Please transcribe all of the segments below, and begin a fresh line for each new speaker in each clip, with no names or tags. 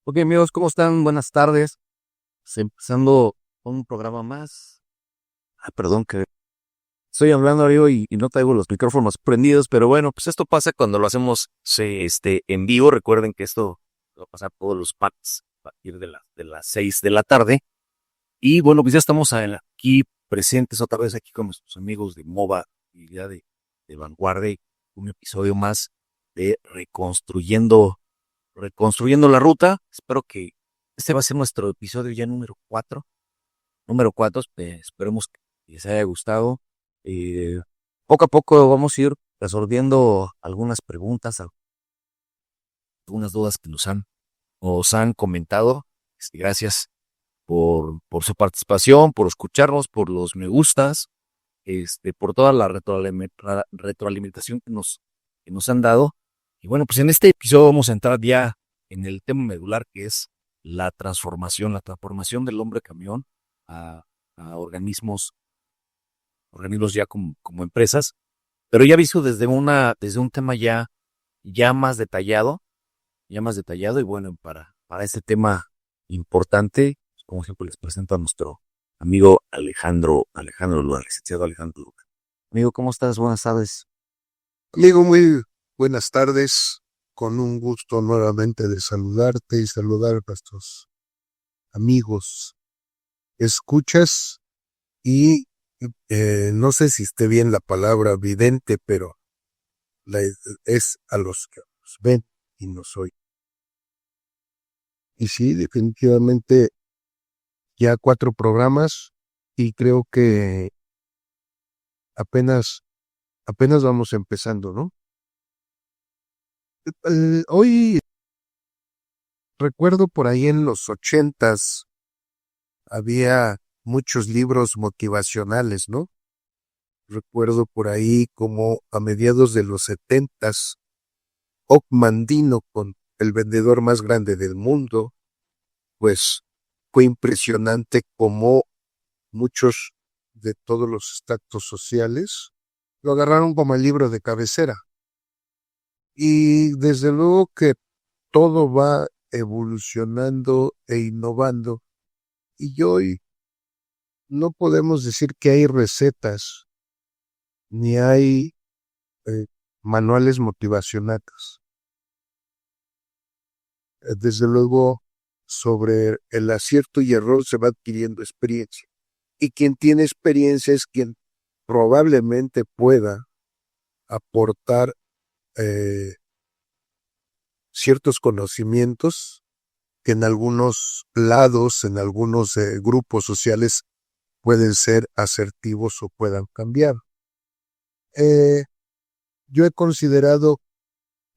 Ok, amigos, ¿cómo están? Buenas tardes. Empezando con un programa más. Perdón que estoy hablando arriba y no traigo los micrófonos prendidos, pero bueno, pues esto pasa cuando lo hacemos en vivo. Recuerden que esto va a pasar todos los martes a partir de las 6 de la tarde. Y bueno, pues ya estamos aquí presentes otra vez aquí con nuestros amigos de MOVA y ya de Vanguardia. Un episodio más de Reconstruyendo la Ruta. Espero que este va a ser nuestro episodio ya número 4. Número 4, esperemos que les haya gustado. Eh, Poco a poco vamos a ir resolviendo algunas preguntas, algunas dudas que nos han comentado. Gracias por su participación, por escucharnos, por los me gustas, por toda la retroalimentación que nos han dado. Y bueno, pues en este episodio vamos a entrar ya en el tema medular, que es la transformación del hombre camión a, a organismos ya como empresas, pero ya visto desde un tema ya más detallado. Y bueno, para este tema importante, como siempre les presento a nuestro amigo Alejandro Luna, licenciado Alejandro Luna. Amigo, ¿cómo estás? Buenas tardes.
Amigo, muy buenas tardes. Con un gusto nuevamente de saludarte y saludar a nuestros amigos. Escuchas y no sé si esté bien la palabra vidente, pero la- es a los que nos ven y nos oyen. Y sí, definitivamente ya 4 programas y creo que apenas, apenas vamos empezando, ¿no? Hoy recuerdo por ahí en los 80s había muchos libros motivacionales, ¿no? Recuerdo por ahí como a mediados de los 70s, Mandino, con el vendedor más grande del mundo, pues fue impresionante como muchos de todos los estratos sociales lo agarraron como el libro de cabecera. Y desde luego que todo va evolucionando e innovando. Y hoy no podemos decir que hay recetas ni hay eh, manuales motivacionales. Desde luego, sobre el acierto y error se va adquiriendo experiencia. Y quien tiene experiencia es quien probablemente pueda aportar eh, ciertos conocimientos que en algunos lados, en algunos grupos sociales pueden ser asertivos o puedan cambiar. Eh, yo he considerado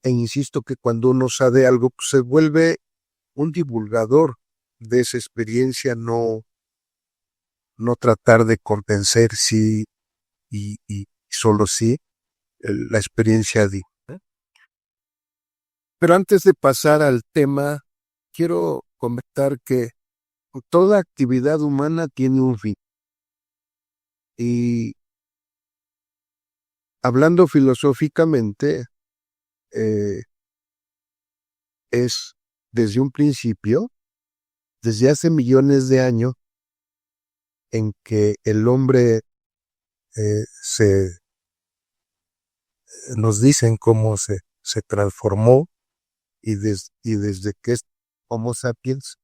e insisto que cuando uno sabe algo, pues se vuelve un divulgador de esa experiencia, no tratar de convencer sí y solo sí la experiencia di. Pero antes de pasar al tema, quiero comentar que toda actividad humana tiene un fin. Y hablando filosóficamente, eh, es desde un principio, desde hace millones de años, en que el hombre se nos dicen cómo se transformó y desde que es Homo sapiens.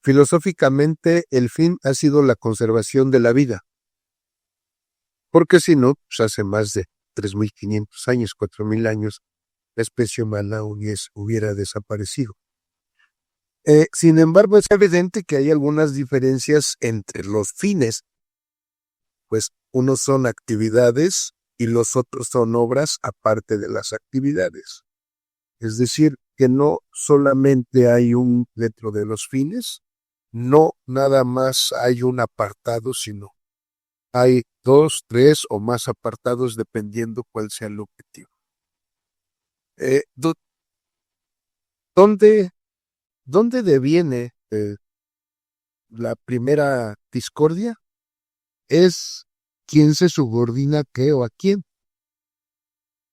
Filosóficamente, el fin ha sido la conservación de la vida, porque si no, pues hace más de 3.500 años, 4.000 años, la especie humana hubiera desaparecido. Sin embargo, es evidente que hay algunas diferencias entre los fines, pues unos son actividades y los otros son obras aparte de las actividades. Es decir, que no solamente hay un dentro de los fines, no nada más hay un apartado, sino hay dos, tres o más apartados dependiendo cuál sea el objetivo. Eh, do- ¿dónde, dónde deviene la primera discordia? Es quién se subordina a qué o a quién.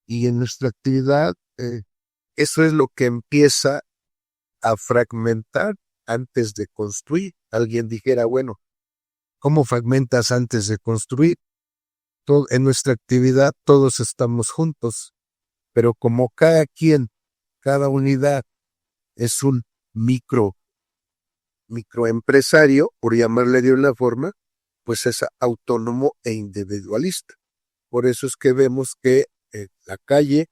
Y en nuestra actividad, eso es lo que empieza a fragmentar antes de construir. Alguien dijera, bueno, ¿cómo fragmentas antes de construir? En nuestra actividad todos estamos juntos, pero como cada unidad es un microempresario, por llamarle de una forma, pues es autónomo e individualista. Por eso es que vemos que la calle,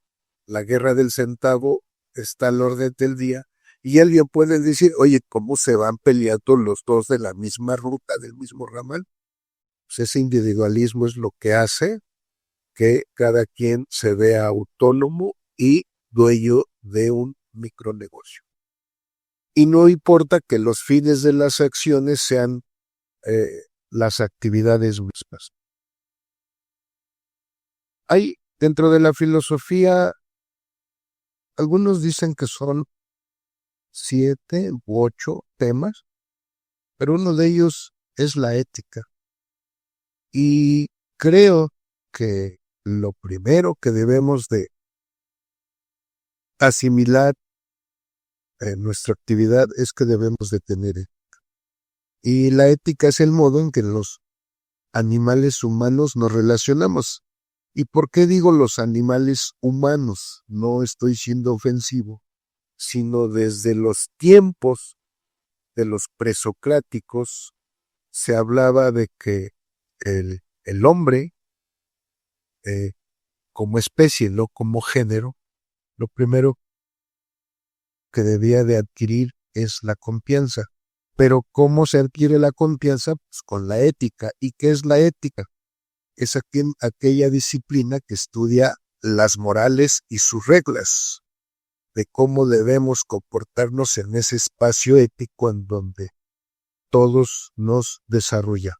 la guerra del centavo, está al orden del día, y alguien puede decir, oye, ¿cómo se van peleando los dos de la misma ruta, del mismo ramal? Pues ese individualismo es lo que hace que cada quien se vea autónomo y dueño de un micronegocio. Y no importa que los fines de las acciones sean las actividades mismas. Hay dentro de la filosofía, algunos dicen que son 7 u 8 temas, pero uno de ellos es la ética. Y creo que lo primero que debemos de asimilar en nuestra actividad es que debemos de tener ética. Y la ética es el modo en que los animales humanos nos relacionamos. ¿Y por qué digo los animales humanos? No estoy siendo ofensivo, sino desde los tiempos de los presocráticos se hablaba de que el hombre, como especie, no como género, lo primero que debía de adquirir es la confianza. Pero ¿cómo se adquiere la confianza? Pues con la ética. ¿Y qué es la ética? Es aquella disciplina que estudia las morales y sus reglas, de cómo debemos comportarnos en ese espacio ético en donde todos nos desarrollamos.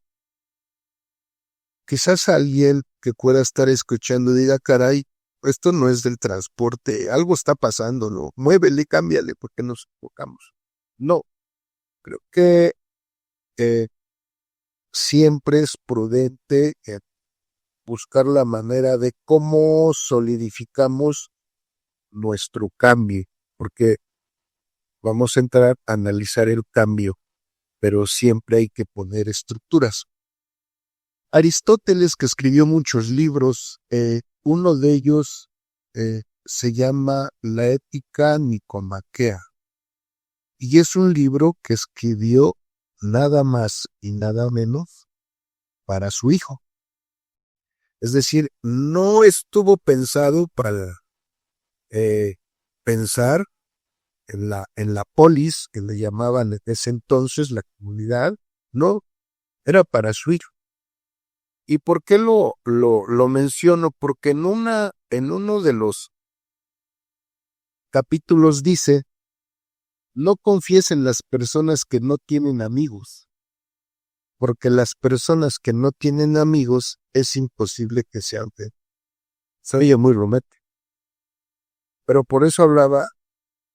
Quizás alguien que pueda estar escuchando diga, caray, esto no es del transporte, algo está pasando, ¿no? Muévele, cámbiale, porque nos enfocamos. No, creo que siempre es prudente buscar la manera de cómo solidificamos nuestro cambio, porque vamos a entrar a analizar el cambio, pero siempre hay que poner estructuras. Aristóteles, que escribió muchos libros, uno de ellos se llama La Ética Nicomaquea, y es un libro que escribió nada más y nada menos para su hijo. Es decir, no estuvo pensado para pensar en la polis, que le llamaban en ese entonces la comunidad, no, era para su hijo. ¿Y por qué lo menciono? Porque en uno de los capítulos dice, no confíes en las personas que no tienen amigos, porque las personas que no tienen amigos es imposible que sean fe. Se oye muy romántico. Pero por eso hablaba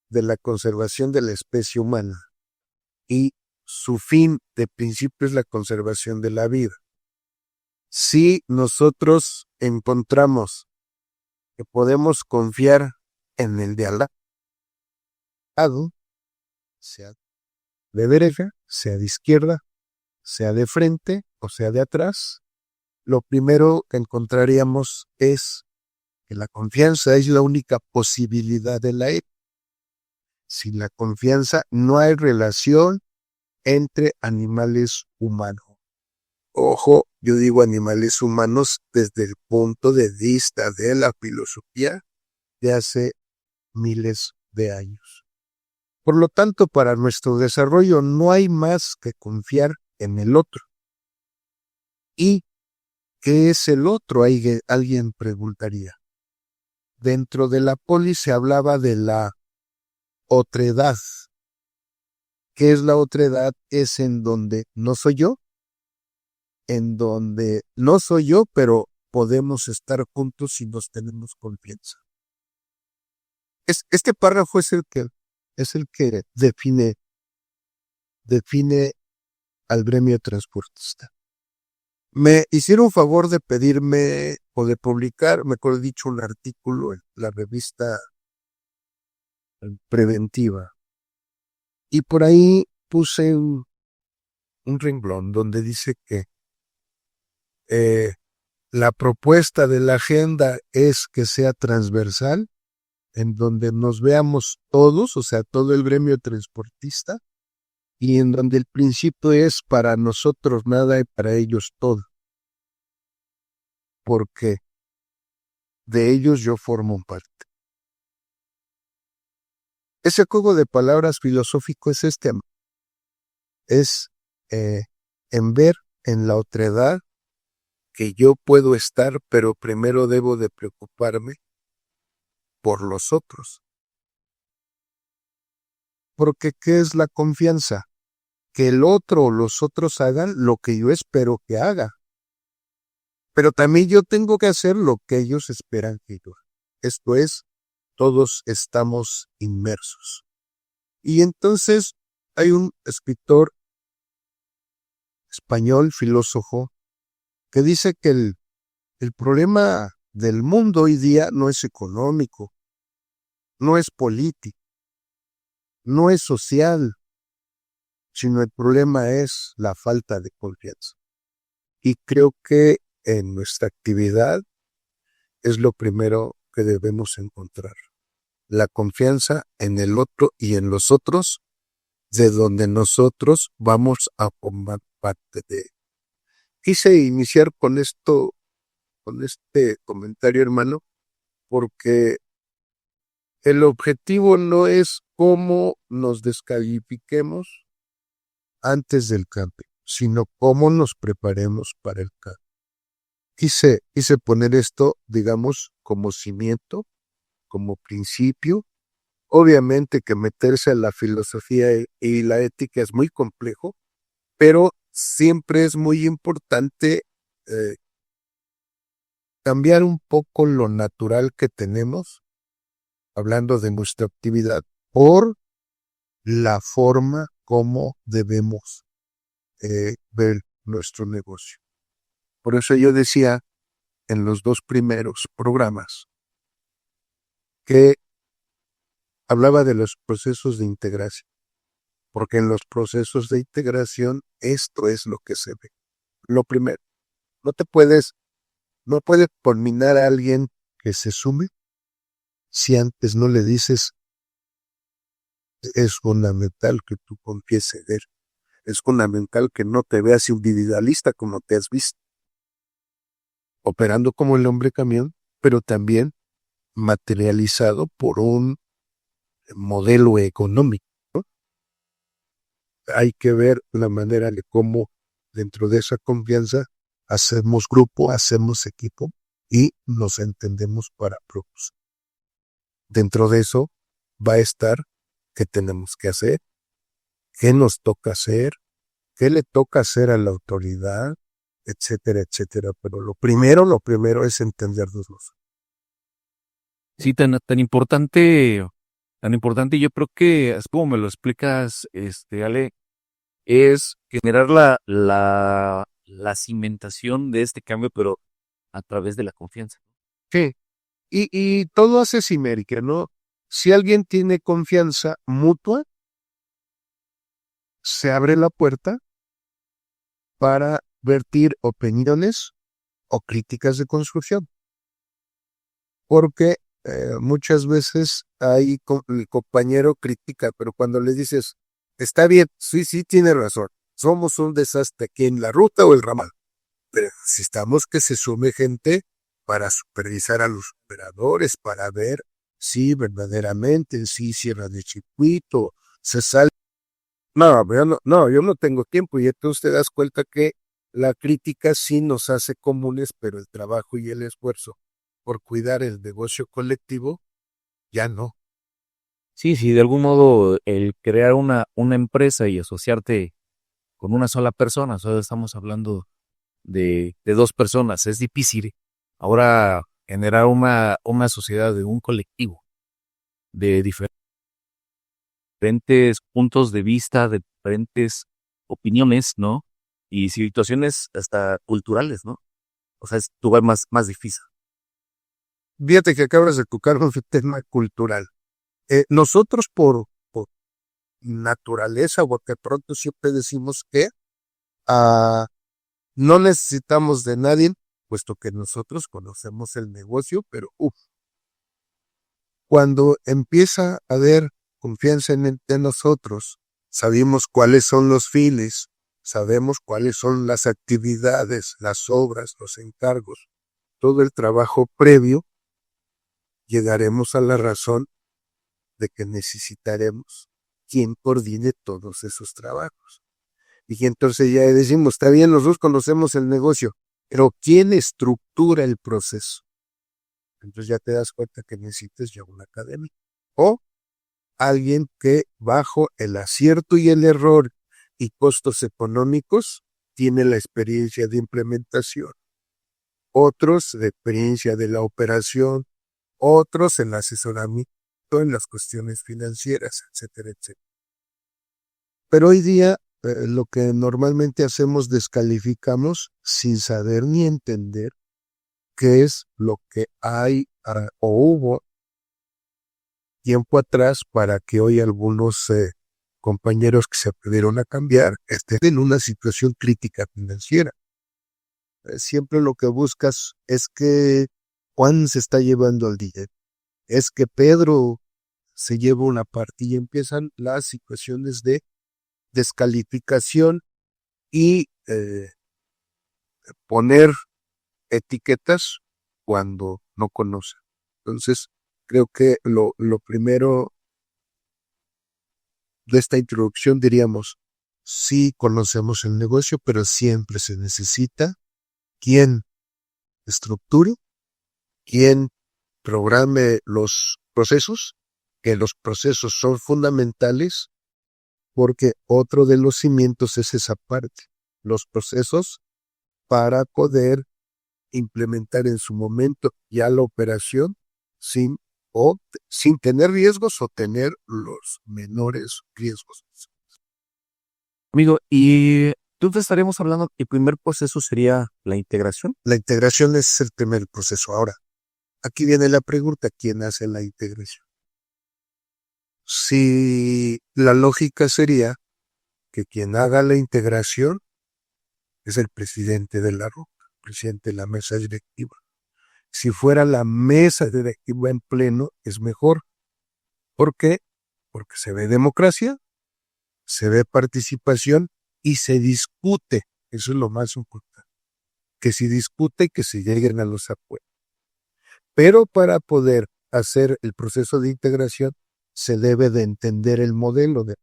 de la conservación de la especie humana, y su fin de principio es la conservación de la vida. Si nosotros encontramos que podemos confiar en el de al lado, sea de derecha, sea de izquierda, sea de frente o sea de atrás, lo primero que encontraríamos es que la confianza es la única posibilidad de la ética. Sin la confianza no hay relación entre animales humanos. Ojo, yo digo animales humanos desde el punto de vista de la filosofía de hace miles de años. Por lo tanto, para nuestro desarrollo no hay más que confiar en el otro. ¿Y qué es el otro? Alguien preguntaría. Dentro de la polis se hablaba de la otredad. ¿Qué es la otredad? Es en donde no soy yo, pero podemos estar juntos si nos tenemos confianza. Este párrafo es el que define al gremio transportista. Me hicieron favor de pedirme o de publicar, mejor dicho, un artículo en la revista Preventiva. Y por ahí puse un renglón donde dice que la propuesta de la agenda es que sea transversal, en donde nos veamos todos, o sea, todo el gremio transportista, y en donde el principio es para nosotros nada y para ellos todo, porque de ellos yo formo parte. Ese juego de palabras filosófico es es en ver en la otredad que yo puedo estar, pero primero debo de preocuparme por los otros. Porque ¿qué es la confianza? Que el otro o los otros hagan lo que yo espero que haga. Pero también yo tengo que hacer lo que ellos esperan que yo haga. Esto es, todos estamos inmersos. Y entonces hay un escritor español, filósofo, que dice que el problema del mundo hoy día no es económico, no es político, no es social, sino el problema es la falta de confianza. Y creo que en nuestra actividad es lo primero que debemos encontrar. La confianza en el otro y en los otros, de donde nosotros vamos a formar parte de. Quise iniciar con esto, con este comentario, hermano, porque el objetivo no es cómo nos descalifiquemos antes del cambio, sino cómo nos preparemos para el cambio. Quise poner esto, digamos, como cimiento, como principio. Obviamente que meterse a la filosofía y la ética es muy complejo, pero siempre es muy importante cambiar un poco lo natural que tenemos, hablando de nuestra actividad, por la forma como debemos ver nuestro negocio. Por eso yo decía en los dos primeros programas que hablaba de los procesos de integración, porque en los procesos de integración esto es lo que se ve. Lo primero, no puedes culminar a alguien que se sume si antes no le dices es fundamental que tú confíes en él. Es fundamental que no te veas individualista como te has visto, operando como el hombre camión, pero también materializado por un modelo económico, ¿no? Hay que ver la manera de cómo dentro de esa confianza hacemos grupo, hacemos equipo y nos entendemos para producir. Dentro de eso va a estar qué tenemos que hacer, qué nos toca hacer, qué le toca hacer a la autoridad, etcétera, etcétera. Pero lo primero es entendernos los.
Sí, tan importante, yo creo que, es como me lo explicas, Ale, es generar la cimentación de este cambio, pero a través de la confianza.
Sí, y todo hace simétrica, ¿no? Si alguien tiene confianza mutua, se abre la puerta para vertir opiniones o críticas de construcción. Porque muchas veces el compañero critica, pero cuando le dices, está bien, sí, tiene razón, somos un desastre aquí en la ruta o el ramal, pero necesitamos que se sume gente para supervisar a los operadores, para ver si verdaderamente si cierra de circuito, se sale. No, yo no tengo tiempo y entonces te das cuenta que la crítica sí nos hace comunes, pero el trabajo y el esfuerzo por cuidar el negocio colectivo ya no.
Sí, de algún modo el crear una empresa y asociarte con una sola persona, o sea, estamos hablando de dos personas, es difícil. Ahora generar una sociedad de un colectivo, de diferentes puntos de vista, de diferentes opiniones, ¿no? Y situaciones hasta culturales, ¿no? O sea, es tu más difícil.
Fíjate que acabas de tocar un tema cultural. Nosotros por naturaleza, porque pronto siempre decimos que ah, no necesitamos de nadie, puesto que nosotros conocemos el negocio, pero cuando empieza a haber confianza en nosotros, sabemos cuáles son los fines, sabemos cuáles son las actividades, las obras, los encargos, todo el trabajo previo, llegaremos a la razón de que necesitaremos quien coordine todos esos trabajos. Y entonces ya decimos, está bien, los dos conocemos el negocio, pero ¿quién estructura el proceso? Entonces ya te das cuenta que necesitas ya una academia. O alguien que bajo el acierto y el error y costos económicos tiene la experiencia de implementación. Otros de experiencia de la operación, otros en el asesoramiento, en las cuestiones financieras, etcétera, etcétera. Pero hoy día lo que normalmente hacemos, descalificamos sin saber ni entender qué es lo que hay o hubo tiempo atrás para que hoy algunos compañeros que se atrevieron a cambiar estén en una situación crítica financiera. Siempre lo que buscas es que Juan se está llevando al dinero, es que Pedro se lleva una parte y empiezan las situaciones de descalificación y poner etiquetas cuando no conocen. Entonces, creo que lo primero de esta introducción diríamos, sí conocemos el negocio, pero siempre se necesita quien estructure, quien programe los procesos, que los procesos son fundamentales, porque otro de los cimientos es esa parte, los procesos para poder implementar en su momento ya la operación sin tener riesgos o tener los menores riesgos.
Amigo, y tú te estaremos hablando, el primer proceso sería la integración.
La integración es el primer proceso. Ahora, aquí viene la pregunta, ¿quién hace la integración? Si la lógica sería que quien haga la integración es el presidente de la RUC, presidente de la mesa directiva. Si fuera la mesa directiva en pleno, es mejor. ¿Por qué? Porque se ve democracia, se ve participación y se discute. Eso es lo más importante. Que se discute y que se lleguen a los acuerdos. Pero para poder hacer el proceso de integración, se debe de entender el modelo de...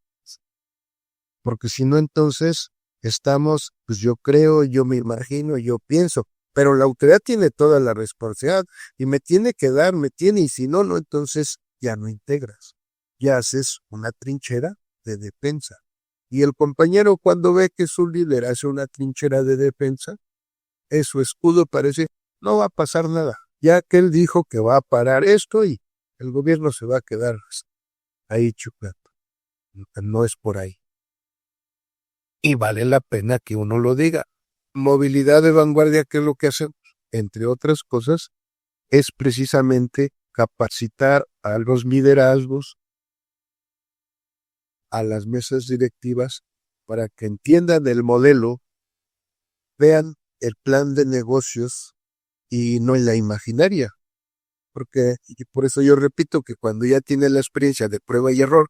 Porque si no, entonces estamos, pues yo creo, yo me imagino, yo pienso, pero la autoridad tiene toda la responsabilidad y me tiene que dar, y si no, no, entonces ya no integras. Ya haces una trinchera de defensa. Y el compañero cuando ve que su líder hace una trinchera de defensa, es su escudo, parece, no va a pasar nada. Ya que él dijo que va a parar esto y el gobierno se va a quedar ahí chupando. No es por ahí. Y vale la pena que uno lo diga. Movilidad de vanguardia, ¿qué es lo que hacemos? Entre otras cosas, es precisamente capacitar a los liderazgos, a las mesas directivas, para que entiendan el modelo, vean el plan de negocios y no en la imaginaria. Porque, y por eso yo repito que cuando ya tiene la experiencia de prueba y error,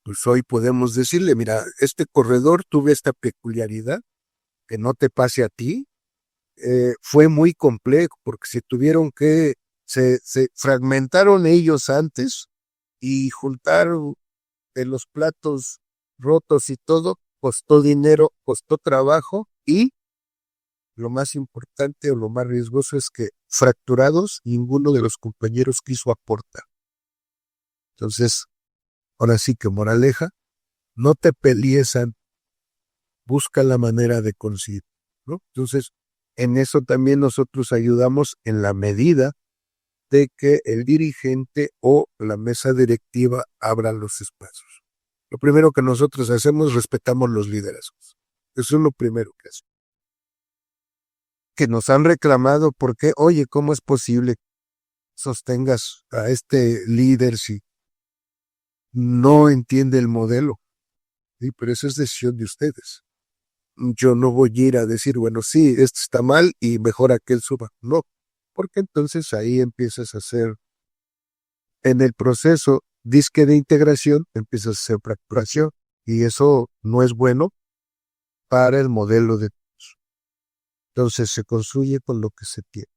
pues hoy podemos decirle, mira, este corredor tuve esta peculiaridad, que no te pase a ti, fue muy complejo porque se fragmentaron ellos antes y juntar de los platos rotos y todo, costó dinero, costó trabajo y lo más importante o lo más riesgoso es que fracturados, ninguno de los compañeros quiso aportar. Entonces, ahora sí que moraleja, no te pelees, busca la manera de conseguir, ¿no? Entonces, en eso también nosotros ayudamos en la medida de que el dirigente o la mesa directiva abra los espacios. Lo primero que nosotros hacemos, respetamos los liderazgos. Eso es lo primero que hacemos. Que nos han reclamado porque, oye, ¿cómo es posible sostengas a este líder si no entiende el modelo. Sí, pero eso es decisión de ustedes. Yo no voy a ir a decir, bueno, sí, esto está mal y mejor aquel suba. No, porque entonces ahí empiezas a hacer, en el proceso disque de integración, empiezas a hacer fracturación y eso no es bueno para el modelo de... Entonces se construye con lo que se tiene.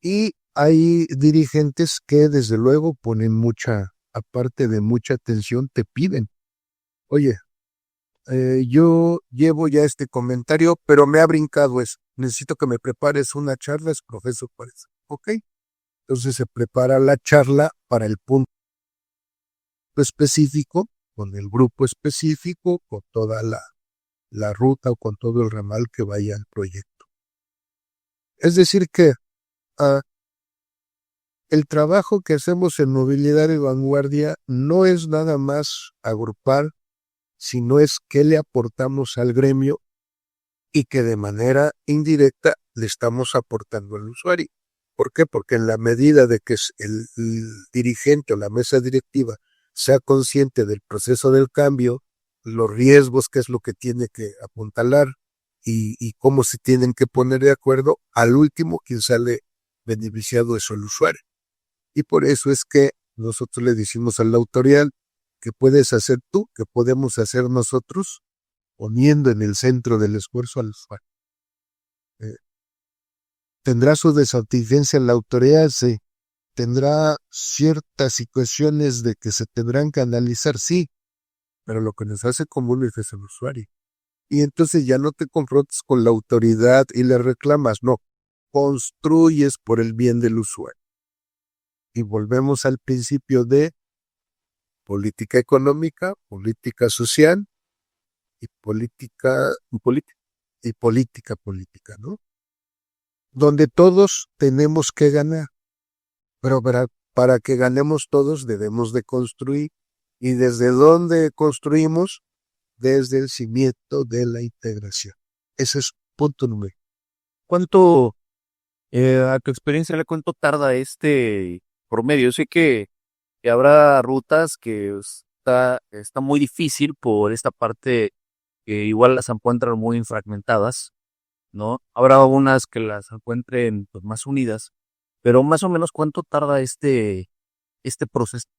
Y hay dirigentes que desde luego ponen mucha, aparte de mucha atención, te piden, oye, yo llevo ya este comentario, pero me ha brincado eso. Necesito que me prepares una charla, es profesor para eso. ¿Ok? Entonces se prepara la charla para el punto específico, con el grupo específico, con toda la ruta o con todo el ramal que vaya al proyecto. Es decir que ah, el trabajo que hacemos en movilidad de vanguardia no es nada más agrupar, sino es qué le aportamos al gremio y que de manera indirecta le estamos aportando al usuario. ¿Por qué? Porque en la medida de que el dirigente o la mesa directiva sea consciente del proceso del cambio, los riesgos, qué es lo que tiene que apuntalar y cómo se tienen que poner de acuerdo, al último quien sale beneficiado es el usuario. Y por eso es que nosotros le decimos al autorial que puedes hacer tú, que podemos hacer nosotros, poniendo en el centro del esfuerzo al usuario. Tendrá su desautenticencia en la autoridad, sí. Tendrá ciertas situaciones de que se tendrán que analizar, sí, pero lo que nos hace común es el usuario. Y entonces ya no te confrontas con la autoridad y le reclamas, no, construyes por el bien del usuario. Y volvemos al principio de política económica, política social y política, ¿no? Donde todos tenemos que ganar, pero para que ganemos todos debemos de construir. ¿Y desde dónde construimos? Desde el cimiento de la integración. Ese es punto número.
¿Cuánto, a tu experiencia, cuánto tarda este promedio? Yo sé que habrá rutas que está muy difícil por esta parte que igual las encuentran muy fragmentadas, ¿no? Habrá unas que las encuentren pues, más unidas, pero más o menos cuánto tarda este proceso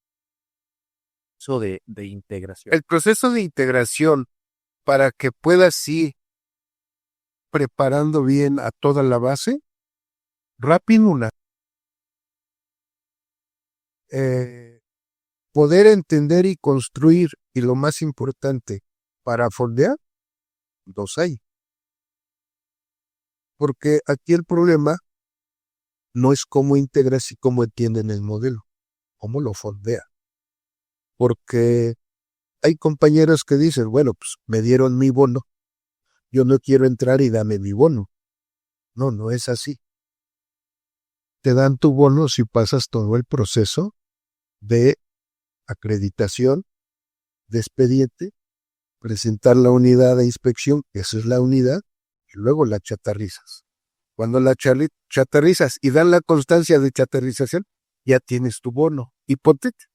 de integración.
El proceso de integración para que puedas ir preparando bien a toda la base, rápido poder entender y construir, y lo más importante, para fondear, dos hay. Porque aquí el problema no es cómo integras y cómo entienden el modelo, cómo lo fondea. Porque hay compañeros que dicen, bueno, pues me dieron mi bono, yo no quiero entrar y dame mi bono. No, no es así. Te dan tu bono si pasas todo el proceso de acreditación, de expediente, presentar la unidad de inspección, que esa es la unidad, y luego la chatarrizas. Cuando la chatarrizas y dan la constancia de chatarrización, ya tienes tu bono hipotético,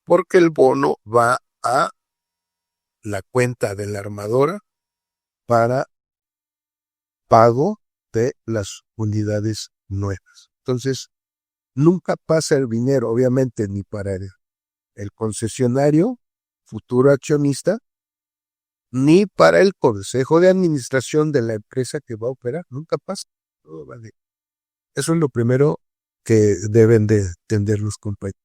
porque el bono va a la cuenta de la armadora para pago de las unidades nuevas. Entonces, nunca pasa el dinero, obviamente, ni para el concesionario, futuro accionista, ni para el consejo de administración de la empresa que va a operar. Nunca pasa. Todo vale. Eso es lo primero que deben de entender los compañeros.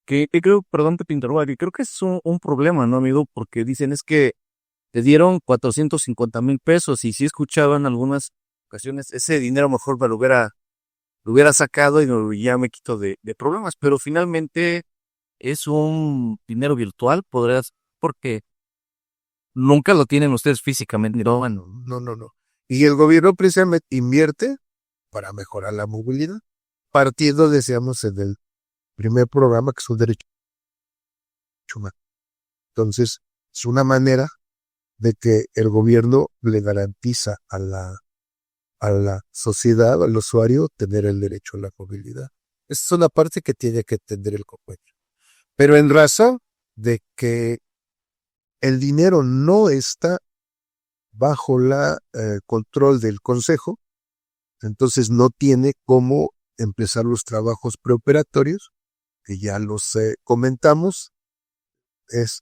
Que creo, perdón que te interrumpa, que creo que es un problema, ¿no, amigo? Porque dicen es que te dieron 450,000 pesos y sí escuchaba en algunas ocasiones ese dinero mejor me lo hubiera sacado y ya me quito de problemas, pero finalmente es un dinero virtual, porque nunca lo tienen ustedes físicamente, ¿no? Bueno,
No. Y el gobierno precisamente invierte para mejorar la movilidad, partiendo, decíamos, en el primer programa que es un derecho humano. Entonces, es una manera de que el gobierno le garantiza a la sociedad, al usuario, tener el derecho a la movilidad. Esa es una parte que tiene que entender el compañero. Pero en razón de que el dinero no está bajo la control del consejo, entonces no tiene cómo empezar los trabajos preoperatorios, que ya los comentamos. Es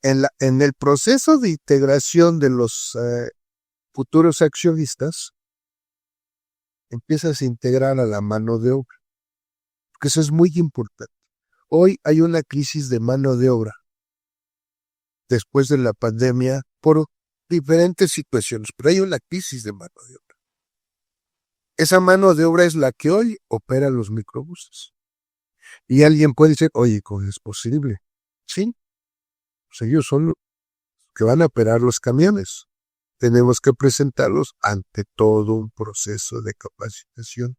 en el proceso de integración de los futuros accionistas, empiezas a integrar a la mano de obra, porque eso es muy importante. Hoy hay una crisis de mano de obra después de la pandemia por diferentes situaciones, pero hay una crisis de mano de obra. Esa mano de obra es la que hoy opera los microbuses. Y alguien puede decir, oye, ¿cómo es posible? Sí, pues ellos son los que van a operar los camiones. Tenemos que presentarlos ante todo un proceso de capacitación.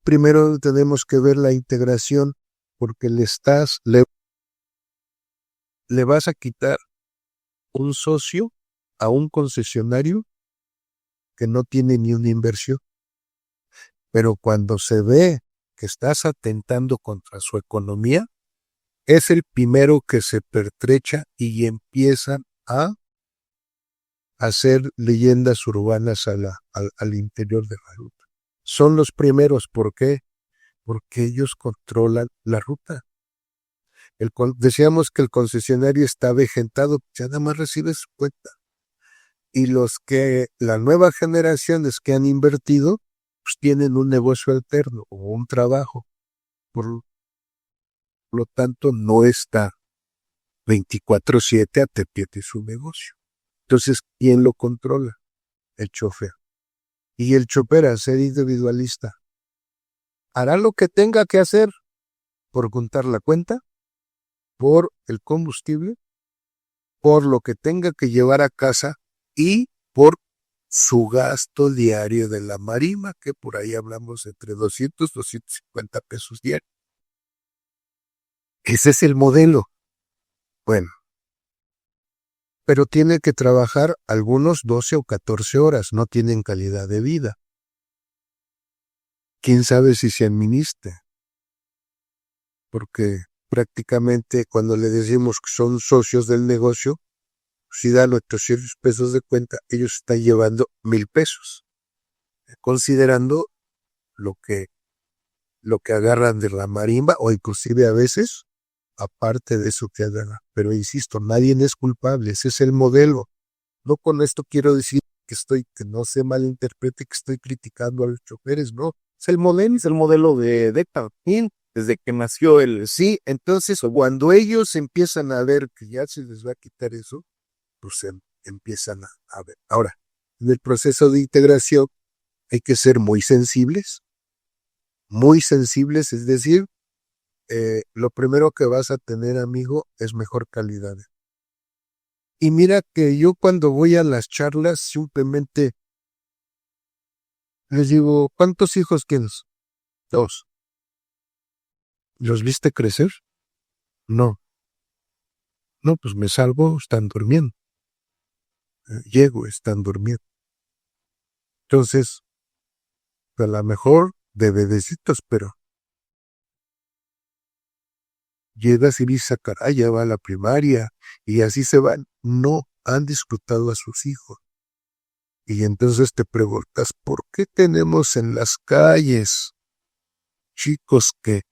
Primero tenemos que ver la integración, porque le vas a quitar un socio a un concesionario que no tiene ni una inversión. Pero cuando se ve que estás atentando contra su economía, es el primero que se pertrecha y empiezan a hacer leyendas urbanas al interior de la ruta. Son los primeros, ¿por qué? Porque ellos controlan la ruta. Decíamos que el concesionario está vejentado, ya nada más recibe su cuenta. Y las nuevas generaciones que han invertido, pues tienen un negocio alterno o un trabajo. Por lo tanto, no está 24/7 a te pie de su negocio. Entonces, ¿quién lo controla? El chofer. Y el chofer, al ser individualista, hará lo que tenga que hacer por contar la cuenta, por el combustible, por lo que tenga que llevar a casa y por su gasto diario de la marima, que por ahí hablamos entre 250 pesos diarios. Ese es el modelo. Bueno, pero tiene que trabajar algunos 12 o 14 horas, no tienen calidad de vida. ¿Quién sabe si se administre? Porque prácticamente cuando le decimos que son socios del negocio, si dan 800 pesos de cuenta, ellos están llevando 1,000 pesos, considerando lo que agarran de la marimba o inclusive a veces, aparte de eso que agarran. Pero insisto, nadie es culpable, ese es el modelo. No con esto quiero decir que no se malinterprete que estoy criticando a los choferes, no. Es el modelo de También, desde que nació el... Sí, entonces cuando ellos empiezan a ver que ya se les va a quitar eso, pues empiezan a ver. Ahora, en el proceso de integración hay que ser muy sensibles, es decir, lo primero que vas a tener, amigo, es mejor calidad. Y mira que yo cuando voy a las charlas simplemente les digo, ¿cuántos hijos tienes? 2. ¿Los viste crecer? No. No, pues me salvo, están durmiendo. Llego, están durmiendo. Entonces, a lo mejor de bebecitos, pero llegas y dices, caray, ya va a la primaria, y así se van. No han disfrutado a sus hijos. Y entonces te preguntas, ¿por qué tenemos en las calles chicos que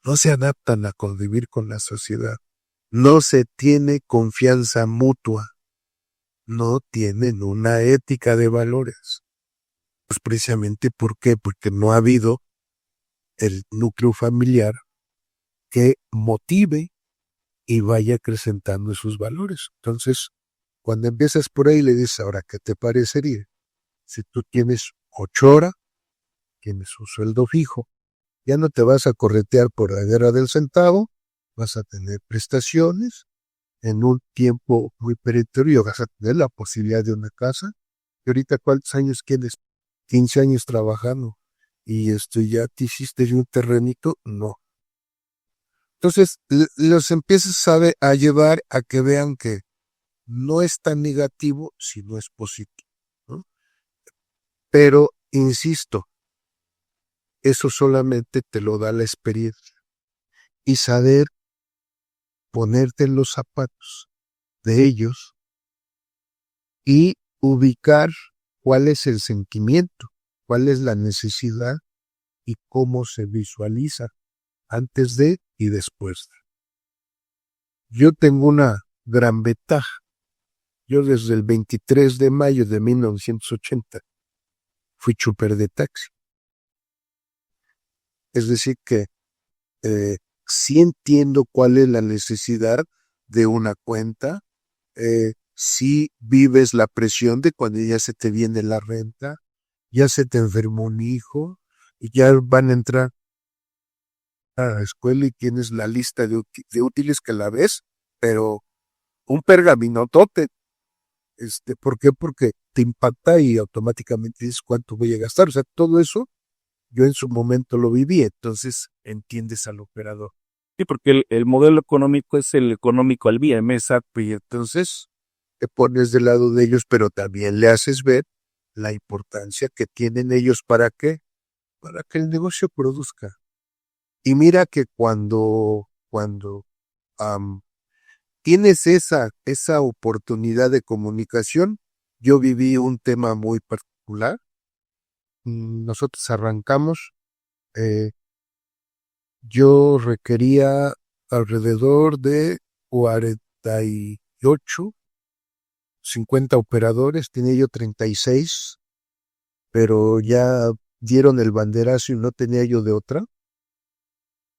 no se adaptan a convivir con la sociedad? No se tiene confianza mutua, no tienen una ética de valores. Pues precisamente ¿por qué? Porque no ha habido el núcleo familiar que motive y vaya acrecentando sus valores. Entonces, cuando empiezas por ahí le dices, ahora, ¿qué te parecería? Si tú tienes 8 horas, tienes un sueldo fijo, ya no te vas a corretear por la guerra del centavo, vas a tener prestaciones, en un tiempo muy perentorio vas a tener la posibilidad de una casa. Y ahorita, ¿cuántos años tienes? 15 años trabajando. Y ya te hiciste de un terrenito, no. Entonces, los empiezas a llevar a que vean que no es tan negativo, sino es positivo, ¿no? Pero, insisto, eso solamente te lo da la experiencia. Y saber ponerte en los zapatos de ellos y ubicar cuál es el sentimiento, cuál es la necesidad y cómo se visualiza antes de y después de. Yo tengo una gran ventaja. Yo desde el 23 de mayo de 1980 fui chofer de taxi. Es decir que sí entiendo cuál es la necesidad de una cuenta, sí vives la presión de cuando ya se te viene la renta, ya se te enfermó un hijo, y ya van a entrar a la escuela y tienes la lista de útiles que la ves, pero un pergaminotote. ¿Por qué? Porque te impacta y automáticamente dices cuánto voy a gastar. O sea, todo eso yo en su momento lo viví, entonces entiendes al operador.
Sí, porque el modelo económico es el económico al día, exacto.
Y entonces te pones del lado de ellos, pero también le haces ver la importancia que tienen ellos para qué, para que el negocio produzca. Y mira que cuando tienes esa oportunidad de comunicación, yo viví un tema muy particular. Nosotros arrancamos, yo requería alrededor de 48, 50 operadores, tenía yo 36, pero ya dieron el banderazo y no tenía yo de otra.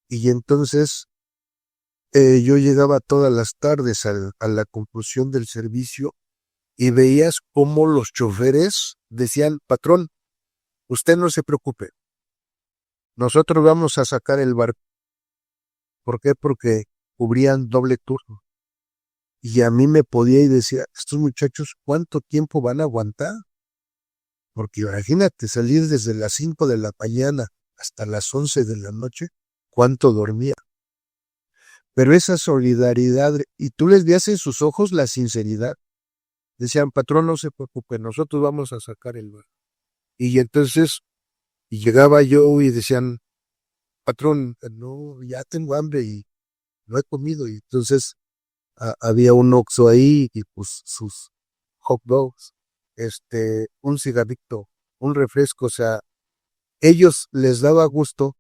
Y entonces yo llegaba todas las tardes a la conclusión del servicio y veías cómo los choferes decían, patrón, usted no se preocupe, nosotros vamos a sacar el barco. ¿Por qué? Porque cubrían doble turno. Y a mí me podía y decía, estos muchachos, ¿cuánto tiempo van a aguantar? Porque imagínate, salir desde las 5 de la mañana hasta las 11 de la noche, ¿cuánto dormía? Pero esa solidaridad, y tú les veías en sus ojos la sinceridad. Decían, patrón, no se preocupe, nosotros vamos a sacar el barco. Y entonces, y llegaba yo y decían, patrón, no, ya tengo hambre y no he comido. Y entonces había un Oxxo ahí y pues sus hot dogs, un cigarrito, un refresco. O sea, ellos les daba gusto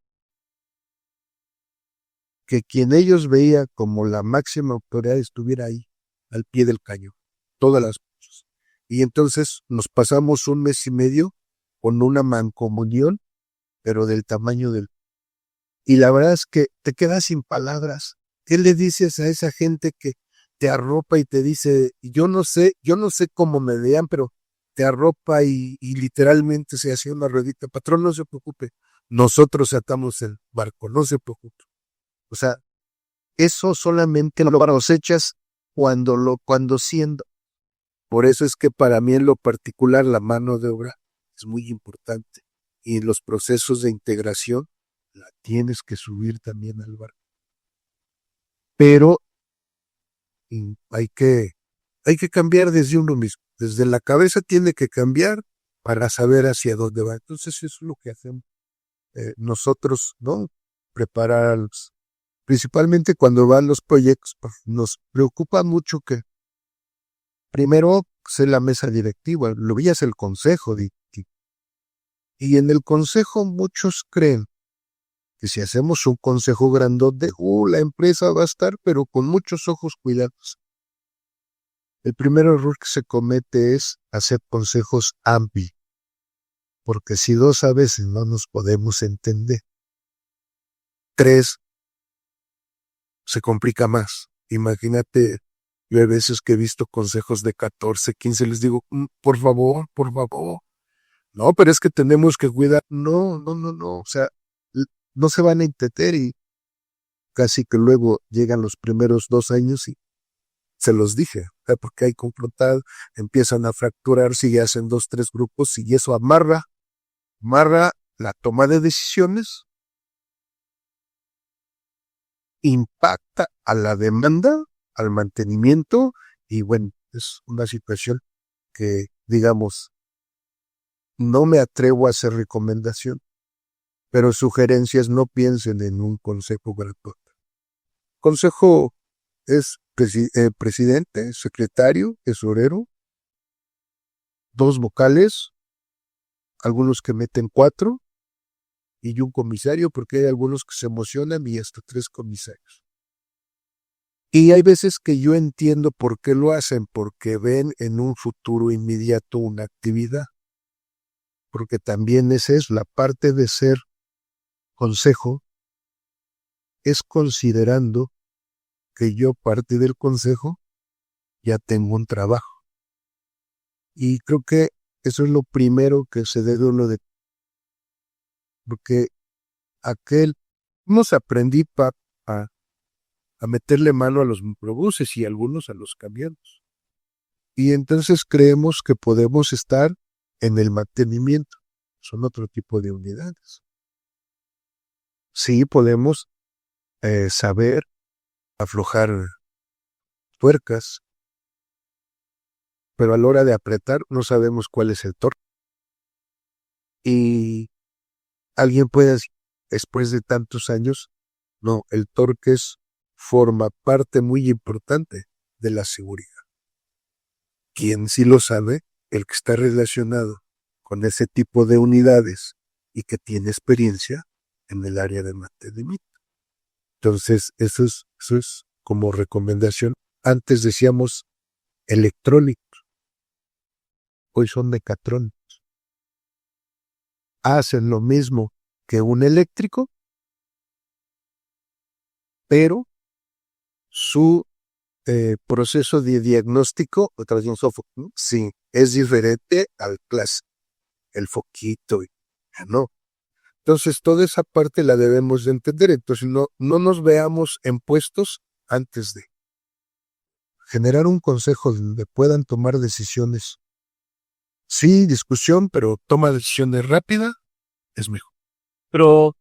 que quien ellos veía como la máxima autoridad estuviera ahí, al pie del cañón, todas las cosas. Y entonces nos pasamos un mes y medio con una mancomunión, pero del tamaño del... Y la verdad es que te quedas sin palabras. ¿Qué le dices a esa gente que te arropa y te dice, yo no sé cómo me vean, pero te arropa y literalmente se hacía una ruedita? Patrón, no se preocupe, nosotros atamos el barco, no se preocupe. O sea, eso solamente lo cosechas cuando siendo. Por eso es que para mí en lo particular la mano de obra es muy importante. Y en los procesos de integración la tienes que subir también al barco. Pero hay que cambiar desde uno mismo. Desde la cabeza tiene que cambiar para saber hacia dónde va. Entonces eso es lo que hacemos nosotros, ¿no? Prepararlos. Principalmente cuando van los proyectos, pues, nos preocupa mucho que primero sé la mesa directiva, lo veías el consejo, y en el consejo muchos creen que si hacemos un consejo grandote, la empresa va a estar, pero con muchos ojos cuidados. El primer error que se comete es hacer consejos amplios, porque si dos a veces no nos podemos entender, tres se complica más. Imagínate, yo hay veces que he visto consejos de 14, 15, les digo, por favor, por favor. No, pero es que tenemos que cuidar. No, no, no, no. O sea, no se van a entender y casi que luego llegan los primeros 2 años y se los dije, porque hay confrontado, empiezan a fracturarse y hacen 2, 3 grupos y eso amarra la toma de decisiones, impacta a la demanda, al mantenimiento y bueno, es una situación que, digamos, no me atrevo a hacer recomendación pero sugerencias no piensen en un consejo gratuito. Consejo es presidente, secretario, tesorero, 2 vocales, algunos que meten 4 y un comisario, porque hay algunos que se emocionan y hasta 3 comisarios. Y hay veces que yo entiendo por qué lo hacen, porque ven en un futuro inmediato una actividad, porque también esa es la parte de ser consejo, es considerando que yo parte del consejo ya tengo un trabajo. Y creo que eso es lo primero que se debe uno de, porque nos aprendí a meterle mano a los microbuses y algunos a los camiones. Y entonces creemos que podemos estar en el mantenimiento. Son otro tipo de unidades. Sí, podemos saber aflojar tuercas, pero a la hora de apretar no sabemos cuál es el torque. Y alguien puede decir, después de tantos años, no, el torque forma parte muy importante de la seguridad. Quien sí lo sabe, el que está relacionado con ese tipo de unidades y que tiene experiencia en el área de mantenimiento. Entonces, eso es como recomendación. Antes decíamos electrónicos, hoy son mecatrónicos. Hacen lo mismo que un eléctrico, pero su proceso de diagnóstico, otra vez un software, ¿no? Sí, es diferente al clásico, el foquito, no. Entonces, toda esa parte la debemos de entender. Entonces, no nos veamos en puestos antes de generar un consejo donde puedan tomar decisiones. Sí, discusión, pero toma decisiones rápida es mejor.
Pero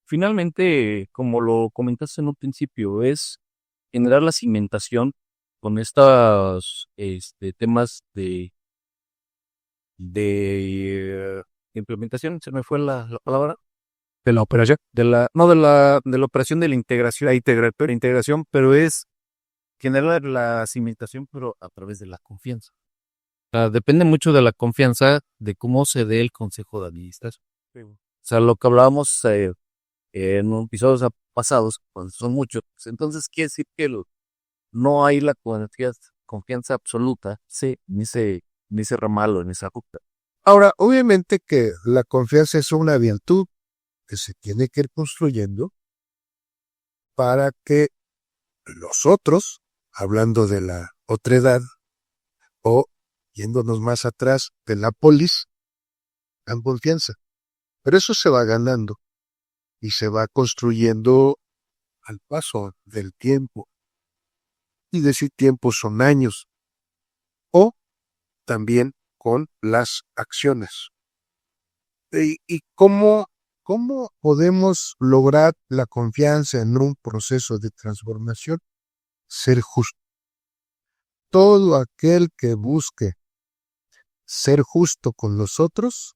finalmente, como lo comentaste en un principio, es generar la cimentación con estos temas de implementación, se me fue la palabra,
De la operación.
de la operación de la integración, la integración, pero es generar la cimentación, pero a través de la confianza. Depende mucho de la confianza de cómo se dé el consejo de administración.
Sí.
O sea, lo que hablábamos en episodios pasados, cuando son muchos, pues, entonces quiere decir que no hay la confianza absoluta, sí, en ese ramal o en esa ruta.
Ahora, obviamente que la confianza es una virtud que se tiene que ir construyendo para que los otros, hablando de la otredad o yéndonos más atrás de la polis, dan confianza. Pero eso se va ganando y se va construyendo al paso del tiempo. Y decir tiempo son años. O también con las acciones. ¿Y cómo podemos lograr la confianza en un proceso de transformación? Ser justo. Todo aquel que busque ser justo con los otros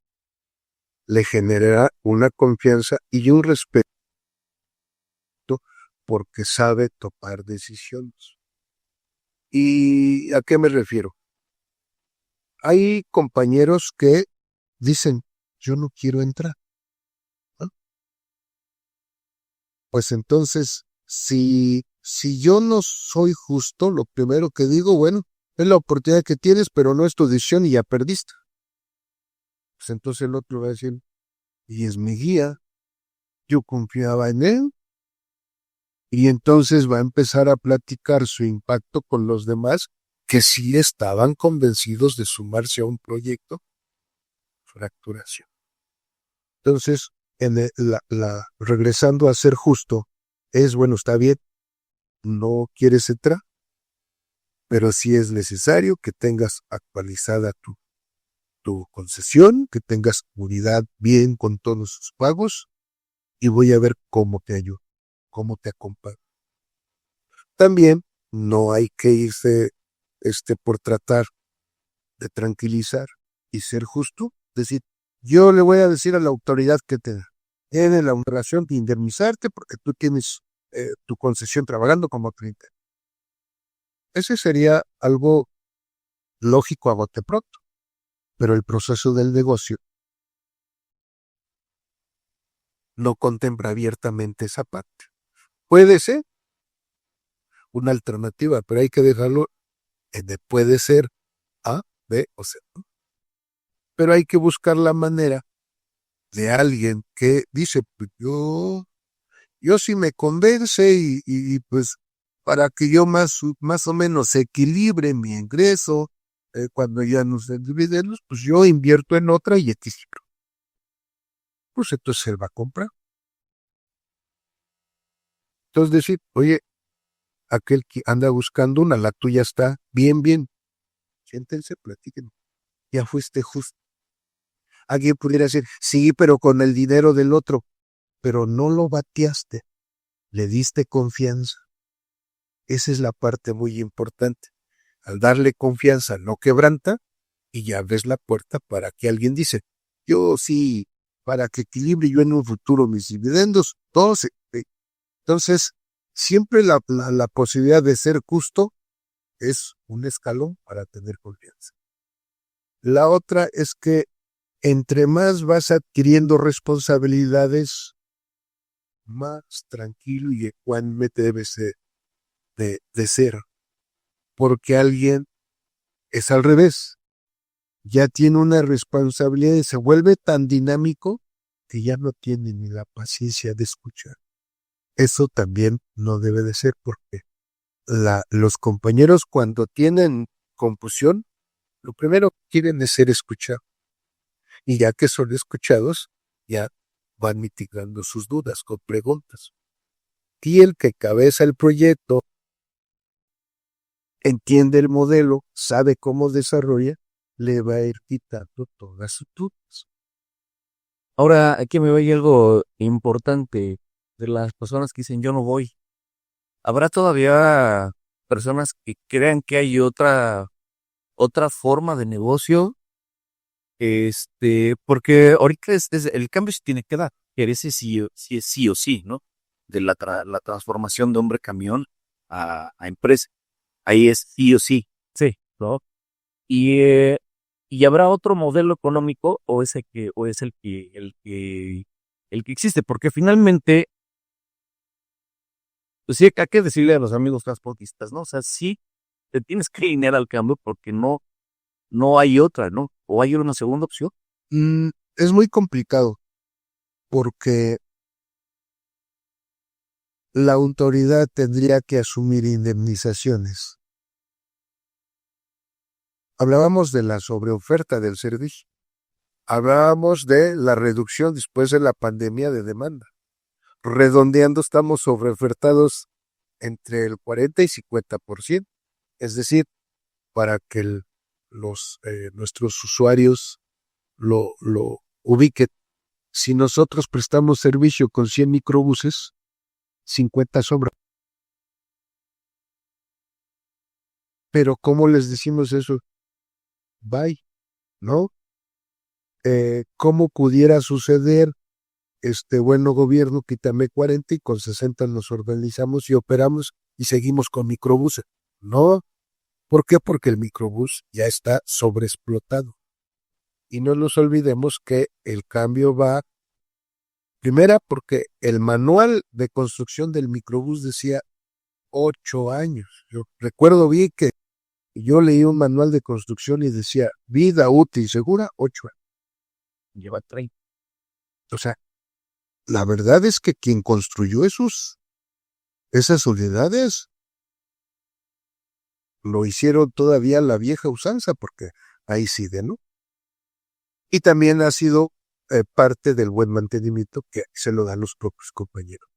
le generará una confianza y un respeto porque sabe tomar decisiones. ¿Y a qué me refiero? Hay compañeros que dicen, yo no quiero entrar. ¿No? Pues entonces, si yo no soy justo, lo primero que digo, bueno, es la oportunidad que tienes, pero no es tu decisión y ya perdiste. Pues entonces el otro va a decir, y es mi guía, yo confiaba en él, y entonces va a empezar a platicar su impacto con los demás que sí estaban convencidos de sumarse a un proyecto, fracturación. Entonces, regresando a ser justo, es bueno, está bien, no quieres entrar, pero sí es necesario que tengas actualizada tu concesión, que tengas unidad bien con todos sus pagos, y voy a ver cómo te ayudo, cómo te acompaño. También no hay que irse por tratar de tranquilizar y ser justo, decir, yo le voy a decir a la autoridad que te da. tienen la obligación de indemnizarte porque tú tienes tu concesión trabajando como cliente. Ese sería algo lógico a bote pronto, pero el proceso del negocio no contempla abiertamente esa parte. Puede ser una alternativa, pero hay que dejarlo puede ser A, B o C. Pero hay que buscar la manera de alguien que dice, pues yo sí me convence y pues para que yo más o menos equilibre mi ingreso, cuando ya nos den dividendos, pues yo invierto en otra y equilibro. Pues entonces él va a comprar. Entonces decir, oye, aquel que anda buscando una, la tuya está bien. Siéntense, platiquen. Ya fuiste justo. Alguien pudiera decir, sí, pero con el dinero del otro. Pero no lo bateaste. Le diste confianza. Esa es la parte muy importante. Al darle confianza no quebranta y ya abres la puerta para que alguien dice, yo sí, para que equilibre yo en un futuro mis dividendos, todos. Entonces, siempre la posibilidad de ser justo es un escalón para tener confianza. La otra es que entre más vas adquiriendo responsabilidades, más tranquilo y ecuánime debes de ser. Porque alguien es al revés. Ya tiene una responsabilidad y se vuelve tan dinámico que ya no tiene ni la paciencia de escuchar. Eso también no debe de ser porque los compañeros cuando tienen confusión, lo primero que quieren es ser escuchados. Y ya que son escuchados, ya van mitigando sus dudas con preguntas. Y el que cabeza el proyecto, entiende el modelo, sabe cómo desarrolla, le va a ir quitando todas sus dudas.
Ahora, aquí me veía algo importante de las personas que dicen yo no voy. ¿Habrá todavía personas que crean que hay otra forma de negocio? Porque ahorita el cambio se tiene que dar. Ese sí es sí o sí, ¿no? De la transformación de hombre camión a empresa. Ahí es sí o sí. Sí, ¿no? Y habrá otro modelo económico o es el que existe, porque finalmente, pues sí, hay que decirle a los amigos transportistas, ¿no? O sea, sí te tienes que alinear al cambio porque no hay otra, ¿no? O hay una segunda opción.
Es muy complicado porque la autoridad tendría que asumir indemnizaciones. Hablábamos de la sobreoferta del servicio. Hablábamos de la reducción después de la pandemia de demanda. Redondeando, estamos sobreofertados entre el 40 y 50%. Es decir, para que nuestros usuarios lo ubiquen, si nosotros prestamos servicio con 100 microbuses, 50 sobran. Pero ¿cómo les decimos eso? Bye, ¿no? ¿Cómo pudiera suceder bueno gobierno, quítame 40 y con 60 nos organizamos y operamos y seguimos con microbuses? No. ¿Por qué? Porque el microbús ya está sobreexplotado. Y no nos olvidemos que el cambio va, primera, porque el manual de construcción del microbús decía 8 años. Yo recuerdo bien que yo leí un manual de construcción y decía vida útil y segura 8 años.
Lleva 30.
O sea, la verdad es que quien construyó esas unidades lo hicieron todavía la vieja usanza, porque ahí sí ¿no? Y también ha sido parte del buen mantenimiento que se lo dan los propios compañeros.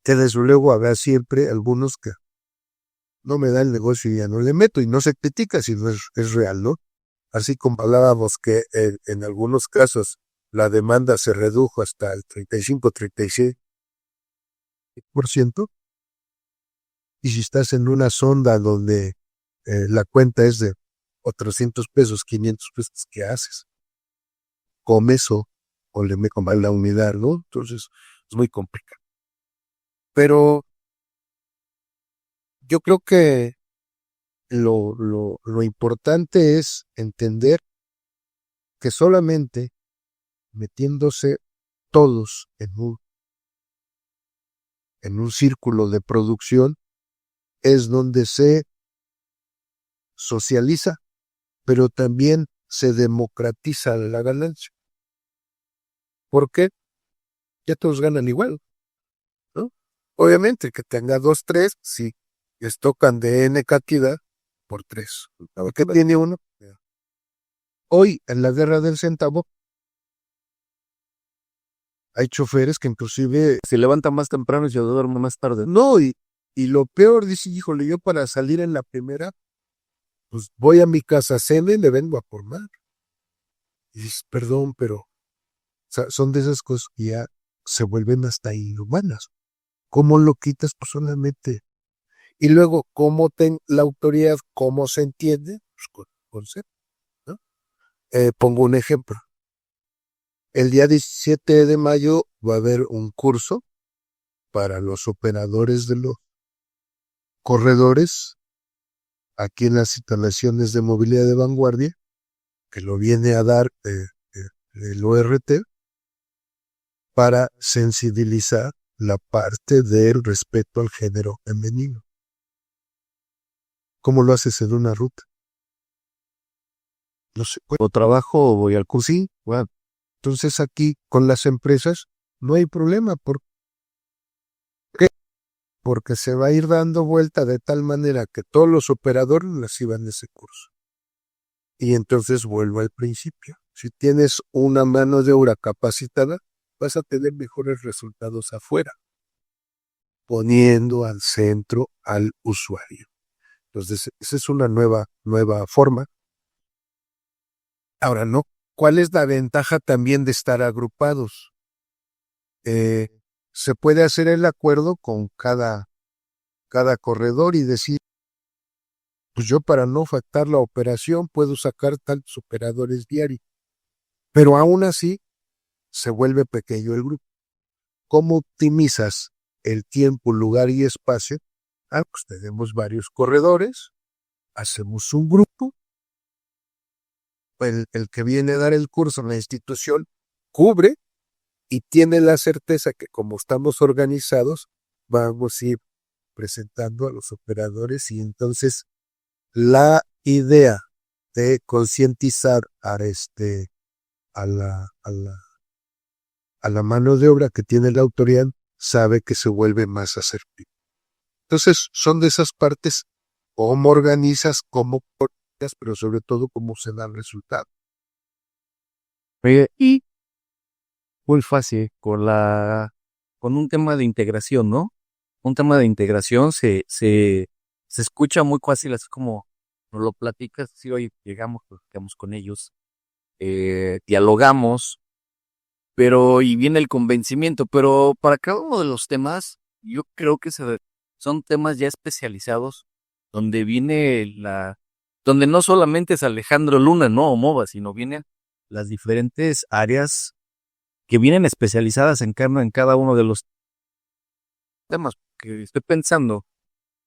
Que desde luego habrá siempre algunos que no me da el negocio y ya no le meto, y no se critica si no es real, ¿no? Así como hablábamos que en algunos casos la demanda se redujo hasta el 35-36%, y si estás en una sonda donde la cuenta es de 400 pesos, 500 pesos, ¿qué haces? Comes o o le meto mal la unidad, ¿no? Entonces es muy complicado. Pero yo creo que lo importante es entender que solamente metiéndose todos en un círculo de producción es donde se socializa, pero también se democratiza la ganancia. ¿Por qué? Ya todos ganan igual, ¿no? Obviamente que tenga 2, 3, si les tocan de N cantidad por 3. ¿Qué tiene uno? Hoy, en la guerra del centavo, hay choferes que inclusive
Se levanta más temprano y se duerme más tarde.
no, y lo peor, dice, híjole, yo para salir en la primera, pues voy a mi casa, cena y le vengo a por más. Y dices, perdón, pero o sea, son de esas cosas que ya se vuelven hasta inhumanas. ¿Cómo lo quitas? Pues solamente. Y luego, ¿cómo la autoridad, cómo se entiende? Pues con concepto, ¿no? Pongo un ejemplo. El día 17 de mayo va a haber un curso para los operadores de los corredores aquí en las instalaciones de movilidad de vanguardia, que lo viene a dar el ORT, para sensibilizar la parte del respeto al género femenino. ¿Cómo lo haces en una ruta? No se puede.
O trabajo o voy al curso.
Sí, bueno, entonces aquí con las empresas no hay problema. ¿Por qué? Porque se va a ir dando vuelta de tal manera que todos los operadores reciban ese curso. Y entonces vuelvo al principio. Si tienes una mano de obra capacitada, vas a tener mejores resultados afuera, poniendo al centro al usuario. Entonces, esa es una nueva forma. Ahora, ¿no? ¿Cuál es la ventaja también de estar agrupados? Se puede hacer el acuerdo con cada corredor y decir, pues yo para no faltar la operación puedo sacar tantos operadores diarios. Pero aún así se vuelve pequeño el grupo. ¿Cómo optimizas el tiempo, lugar y espacio? Pues tenemos varios corredores, hacemos un grupo, el que viene a dar el curso en la institución cubre y tiene la certeza que como estamos organizados, vamos a ir presentando a los operadores y entonces la idea de concientizar a la mano de obra que tiene la autoridad sabe que se vuelve más asertivo. Entonces son de esas partes cómo organizas, cómo coordinas, pero sobre todo cómo se da el resultado.
Oye, y muy fácil con un tema de integración, ¿no? Un tema de integración se escucha muy fácil, así como nos lo platicas, si hoy llegamos, platicamos con ellos, dialogamos, pero y viene el convencimiento, pero para cada uno de los temas, yo creo que son temas ya especializados, donde donde no solamente es Alejandro Luna, no, o MOVA, sino vienen las diferentes áreas que vienen especializadas en cada uno de los temas que estoy pensando.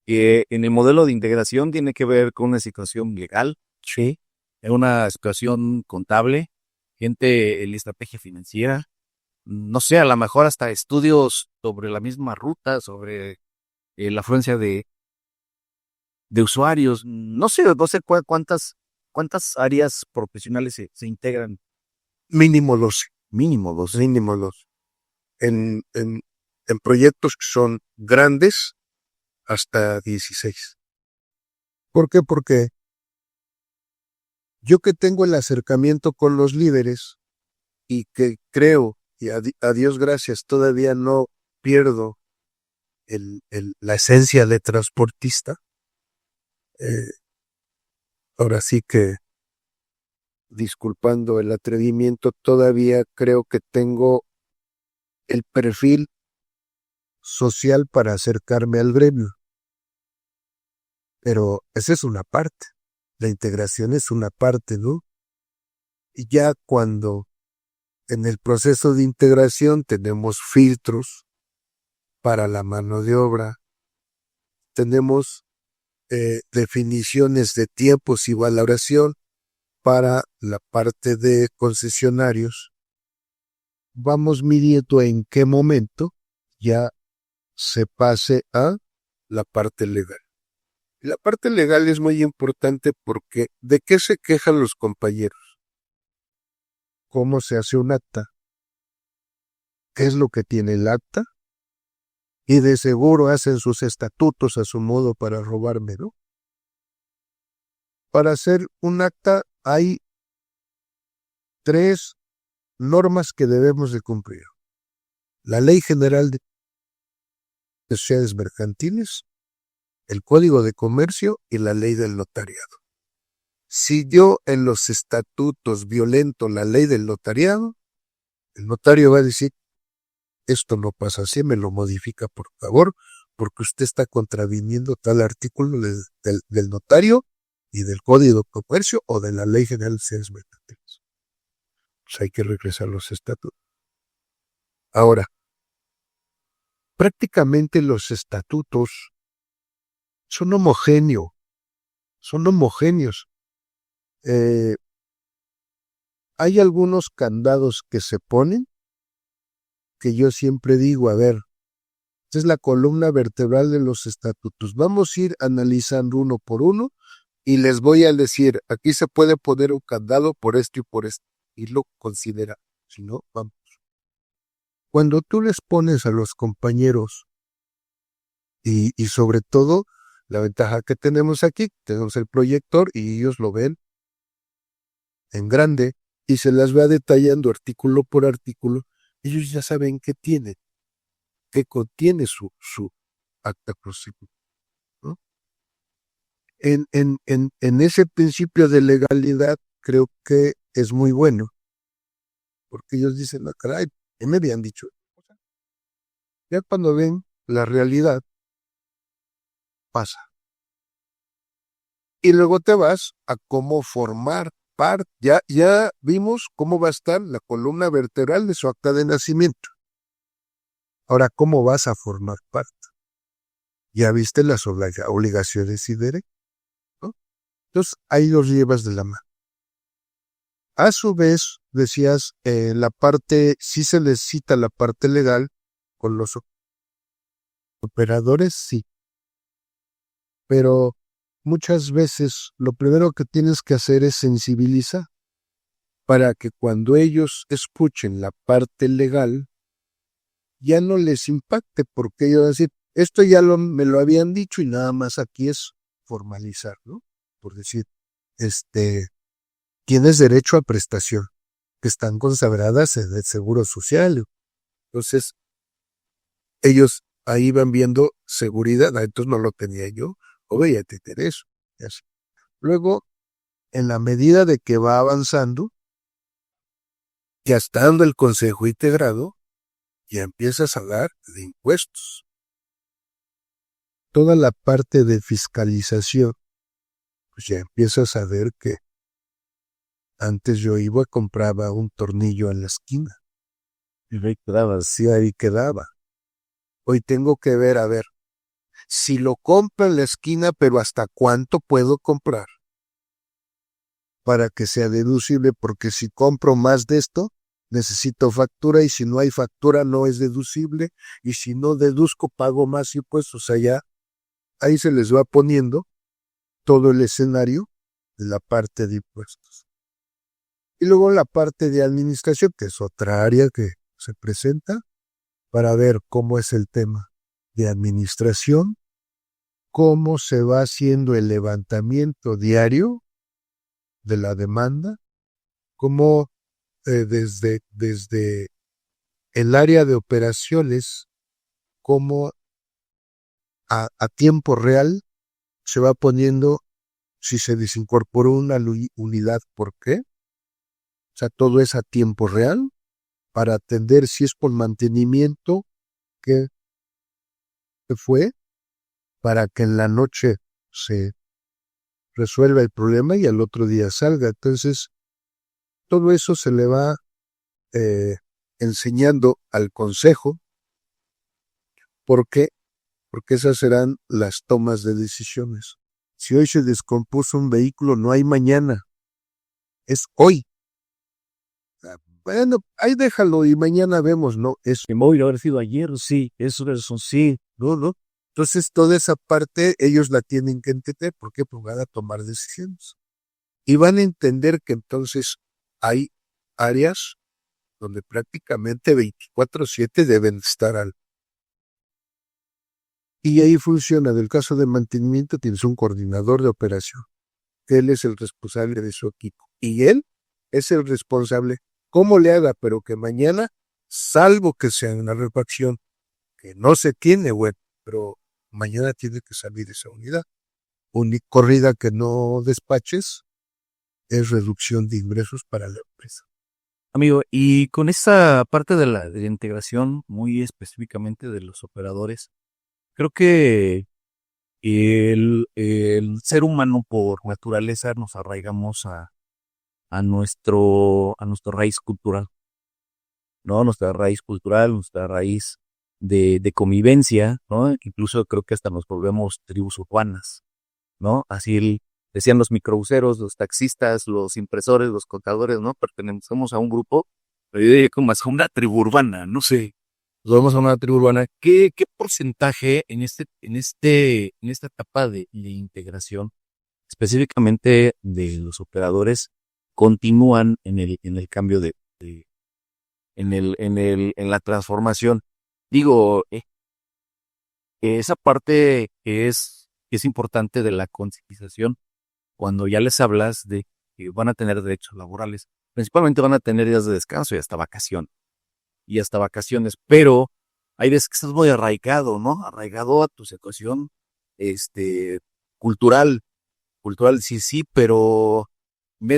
Que en el modelo de integración tiene que ver con una situación legal,
Sí.
en una situación contable, gente en la estrategia financiera, no sé, a lo mejor hasta estudios sobre la misma ruta, sobre la afluencia de usuarios, no sé cuántas áreas profesionales se integran,
Mínimo 12.
mínimo dos.
Mínimo 12. En proyectos que son grandes, hasta 16. ¿Por qué? Porque yo que tengo el acercamiento con los líderes y que creo, y a Dios gracias, todavía no pierdo la esencia de transportista, ahora sí que, disculpando el atrevimiento, todavía creo que tengo el perfil social para acercarme al gremio. Pero esa es una parte. La integración es una parte, ¿no? Y ya cuando En el proceso de integración tenemos filtros para la mano de obra, tenemos definiciones de tiempos y valoración para la parte de concesionarios. Vamos midiendo en qué momento ya se pase a la parte legal. La parte legal es muy importante porque ¿de qué se quejan los compañeros? ¿Cómo se hace un acta? ¿Qué es lo que tiene el acta? Y de seguro hacen sus estatutos a su modo para robarme, ¿no? Para hacer un acta hay 3 normas que debemos de cumplir. La Ley General de Sociedades Mercantiles, el Código de Comercio y la Ley del Notariado. Si yo en los estatutos violento la ley del notariado, el notario va a decir, esto no pasa así, me lo modifica por favor, porque usted está contraviniendo tal artículo del notario y del Código de Comercio o de la Ley General de Sociedades Mercantiles. Pues hay que regresar a los estatutos. Ahora, prácticamente los estatutos son homogéneos. Hay algunos candados que se ponen que yo siempre digo, a ver, esta es la columna vertebral de los estatutos. Vamos a ir analizando uno por uno y les voy a decir, aquí se puede poner un candado por esto y por esto. Y lo considera. Si no, vamos. Cuando tú les pones a los compañeros y sobre todo la ventaja que tenemos aquí, tenemos el proyector y ellos lo ven en grande y se las va detallando artículo por artículo, ellos ya saben qué tiene, qué contiene su acta procedimiento, ¿no? En ese principio de legalidad creo que es muy bueno, porque ellos dicen, no, caray, me habían dicho. Ya cuando ven la realidad, pasa. Y luego te vas a cómo formar parte. Ya vimos cómo va a estar la columna vertebral de su acta de nacimiento. Ahora, ¿cómo vas a formar parte? Ya viste las obligaciones y derechos, ¿no? Entonces, ahí los llevas de la mano. A su vez, decías, la parte, sí se necesita la parte legal con los operadores, sí. Pero muchas veces lo primero que tienes que hacer es sensibilizar para que cuando ellos escuchen la parte legal ya no les impacte, porque ellos van a decir, esto ya me lo habían dicho y nada más aquí es formalizar, ¿no? Por decir, tienes derecho a prestación que están consagradas en el Seguro Social. Entonces, ellos ahí van viendo seguridad, entonces no lo tenía yo, o ya te intereso. Luego, en la medida de que va avanzando, ya estando el Consejo integrado, ya empiezas a hablar de impuestos. Toda la parte de fiscalización, pues ya empiezas a ver que antes yo iba y compraba un tornillo en la esquina. Y ahí quedaba, sí, ahí quedaba. Hoy tengo que ver, a ver, si lo compro en la esquina, pero ¿hasta cuánto puedo comprar? Para que sea deducible, porque si compro más de esto, necesito factura, y si no hay factura no es deducible, y si no deduzco pago más impuestos. Allá, ahí se les va poniendo todo el escenario de la parte de impuestos. Y luego la parte de administración, que es otra área que se presenta, para ver cómo es el tema de administración, cómo se va haciendo el levantamiento diario de la demanda, cómo desde el área de operaciones, cómo a tiempo real se va poniendo si se desincorporó una unidad, ¿por qué? O sea, todo es a tiempo real para atender si es por mantenimiento que fue, para que en la noche se resuelva el problema y al otro día salga. Entonces, todo eso se le va eh, enseñando al consejo. ¿Por qué? Porque esas serán las tomas de decisiones. Si hoy se descompuso un vehículo, no hay mañana, es hoy. Bueno, ahí déjalo y mañana vemos, no, es
Que móvil haber sido ayer, sí, eso sí,
no, no. Entonces toda esa parte ellos la tienen que entender, ¿por qué? Porque van a tomar decisiones. Y van a entender que entonces hay áreas donde prácticamente 24/7 deben estar al. Y ahí funciona, del caso de mantenimiento tienes un coordinador de operación, que él es el responsable de su equipo. Y él es el responsable, cómo le haga, pero que mañana, salvo que sea una refacción, que no se tiene, bueno, pero mañana tiene que salir esa unidad. Corrida que no despaches es reducción de ingresos para la empresa.
amigo, y con esa parte de la integración, muy específicamente de los operadores, creo que el ser humano por naturaleza nos arraigamos a nuestra raíz cultural, ¿no? Nuestra raíz cultural, nuestra raíz de convivencia, ¿no? Incluso creo que hasta nos volvemos tribus urbanas, ¿no? Decían los microbuseros, los taxistas, los impresores, los contadores, ¿no? Pertenecemos a un grupo, pero yo diría como a una tribu urbana, no sé. Nos vamos a una tribu urbana. ¿Qué porcentaje en esta etapa de integración, específicamente de los operadores, continúan en el cambio en la transformación? Digo, esa parte que es importante de la concientización, cuando ya les hablas de que van a tener derechos laborales, principalmente van a tener días de descanso y hasta vacaciones, pero hay veces que estás muy arraigado, ¿no? Arraigado a tu situación, este, cultural, cultural, sí, sí, pero me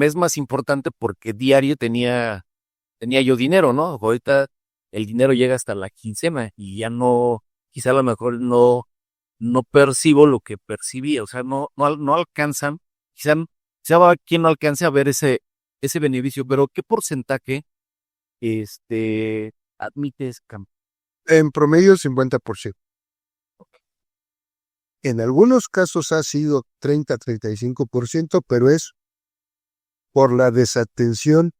es más importante porque diario tenía yo dinero, ¿no? Ahorita el dinero llega hasta la quincena y ya no, quizá a lo mejor no percibo lo que percibía, o sea, no alcanzan, quizá va quien no alcance a ver ese beneficio, pero ¿qué porcentaje, admites cambio?
En promedio 50%. En algunos casos ha sido 30-35%, pero es por la desatención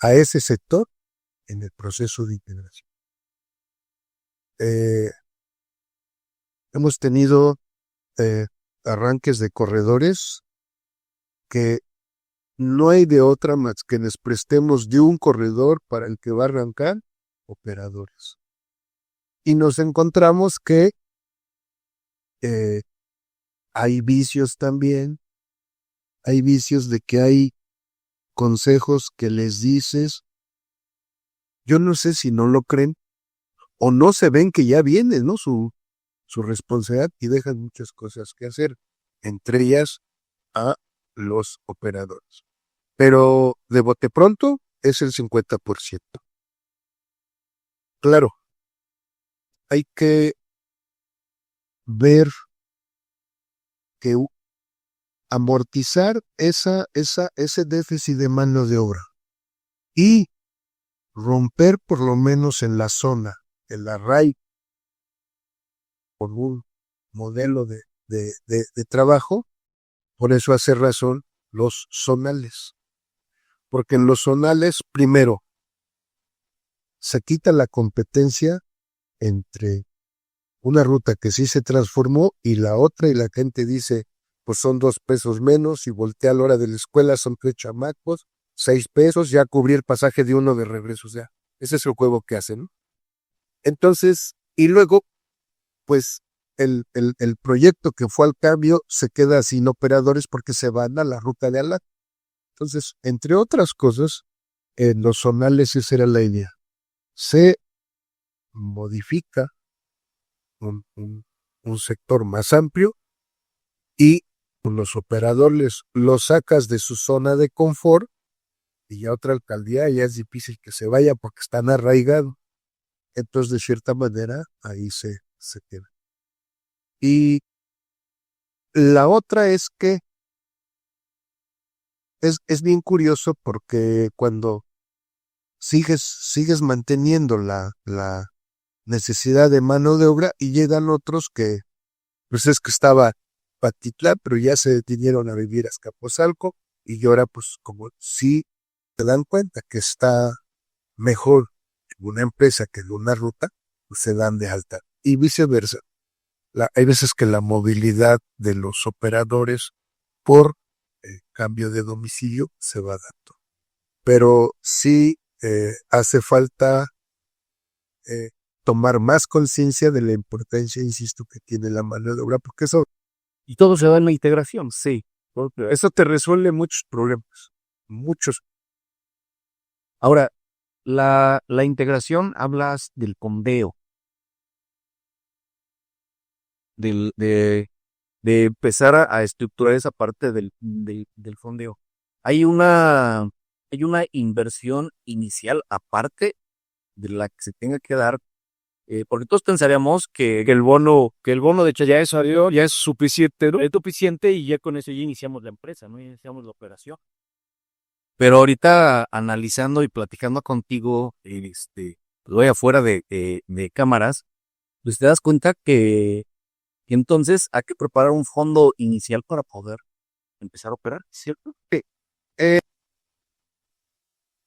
a ese sector en el proceso de integración. Hemos tenido arranques de corredores que no hay de otra más que les prestemos de un corredor para el que va a arrancar operadores. Y nos encontramos que hay vicios también, hay vicios de que hay consejos que les dices, yo no sé si no lo creen o no se ven que ya viene, ¿no? Su responsabilidad y dejan muchas cosas que hacer, entre ellas a los operadores. Pero de bote pronto es el 50%. Claro, hay que ver que amortizar ese déficit de mano de obra y romper por lo menos en la zona, el arraigo, por un modelo de trabajo. Por eso hace razón los zonales. Porque en los zonales, primero, se quita la competencia entre una ruta que sí se transformó y la otra, y la gente dice, pues son 2 pesos menos, y voltea a la hora de la escuela, son 3 chamacos, 6 pesos, ya cubrí el pasaje de uno de regreso, o sea, ese es el juego que hacen, ¿no? Entonces, y luego, pues, el proyecto que fue al cambio se queda sin operadores porque se van a la ruta de al lado. Entonces, entre otras cosas, en los zonales esa era la idea. Se modifica un, un, un sector más amplio y con los operadores los sacas de su zona de confort y ya otra alcaldía ya es difícil que se vaya porque están arraigados. Entonces, de cierta manera, ahí se queda. Y la otra es que es bien curioso porque cuando sigues manteniendo la necesidad de mano de obra y llegan otros que, pues es que estaba Patitlán, pero ya se vinieron a vivir a Azcapotzalco y ahora pues como sí se dan cuenta que está mejor en una empresa que en una ruta, pues se dan de alta y viceversa. Hay veces que la movilidad de los operadores por cambio de domicilio se va dando. Pero sí hace falta tomar más conciencia de la importancia, insisto, que tiene la mano de obra, porque
Y todo se da en la integración, sí.
eso te resuelve muchos problemas, muchos.
Ahora, la integración, hablas del fondeo, de empezar a estructurar esa parte del fondeo. Hay una inversión inicial aparte de la que se tenga que dar, porque todos pensaríamos que el bono de hecho ya salió, ya es suficiente, ¿no? Es suficiente y ya con eso ya iniciamos la empresa, ¿no? Ya iniciamos la operación. Pero ahorita analizando y platicando contigo, pues voy afuera de cámaras, pues te das cuenta que entonces hay que preparar un fondo inicial para poder empezar a operar, ¿cierto?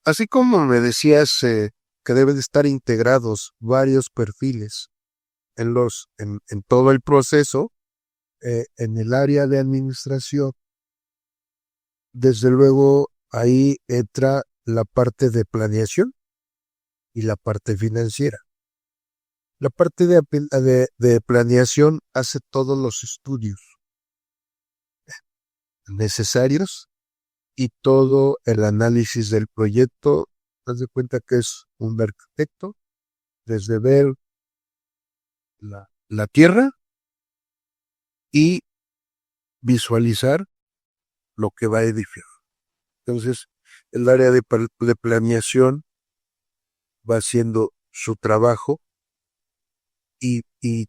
Así como me decías que deben de estar integrados varios perfiles en todo el proceso, en el área de administración, desde luego ahí entra la parte de planeación y la parte financiera. La parte de planeación hace todos los estudios necesarios y todo el análisis del proyecto. Haz de cuenta que es un arquitecto, desde ver la tierra y visualizar lo que va a edificar. Entonces, el área de planeación va haciendo su trabajo y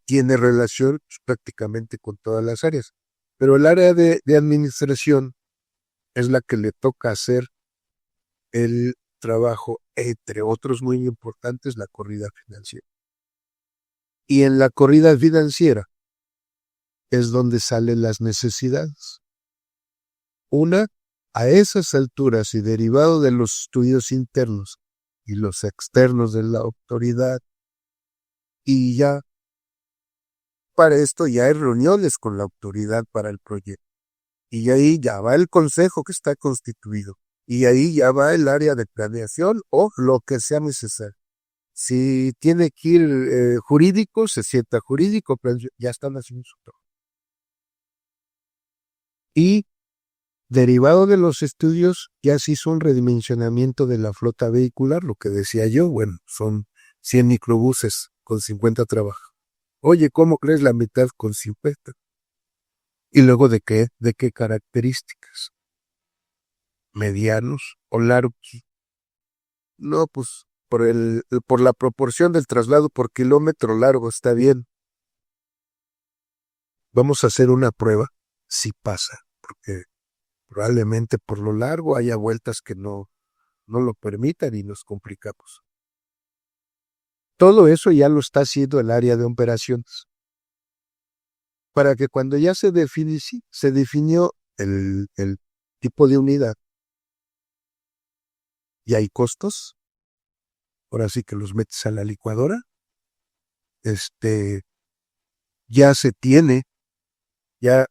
tiene relación prácticamente con todas las áreas. Pero el área de administración es la que le toca hacer el trabajo, entre otros muy importantes, la corrida financiera. Y en la corrida financiera es donde salen las necesidades. Una, a esas alturas y derivado de los estudios internos y los externos de la autoridad, y ya para esto ya hay reuniones con la autoridad para el proyecto. Y ahí ya va el consejo que está constituido. Y ahí ya va el área de planeación o lo que sea necesario. Si tiene que ir jurídico, se sienta jurídico, pero ya están haciendo su trabajo. Y derivado de los estudios, ya se hizo un redimensionamiento de la flota vehicular, lo que decía yo, bueno, son 100 microbuses con 50 trabajos. Oye, ¿cómo crees la mitad con 50? ¿Y luego de qué? ¿De qué características? ¿Medianos o largos? No, pues por la proporción del traslado por kilómetro largo está bien. Vamos a hacer una prueba, si pasa, porque probablemente por lo largo haya vueltas que no lo permitan y nos complicamos. Todo eso ya lo está haciendo el área de operaciones. Para que cuando ya se definió el tipo de unidad y hay costos, ahora sí que los metes a la licuadora, ya se tiene, ya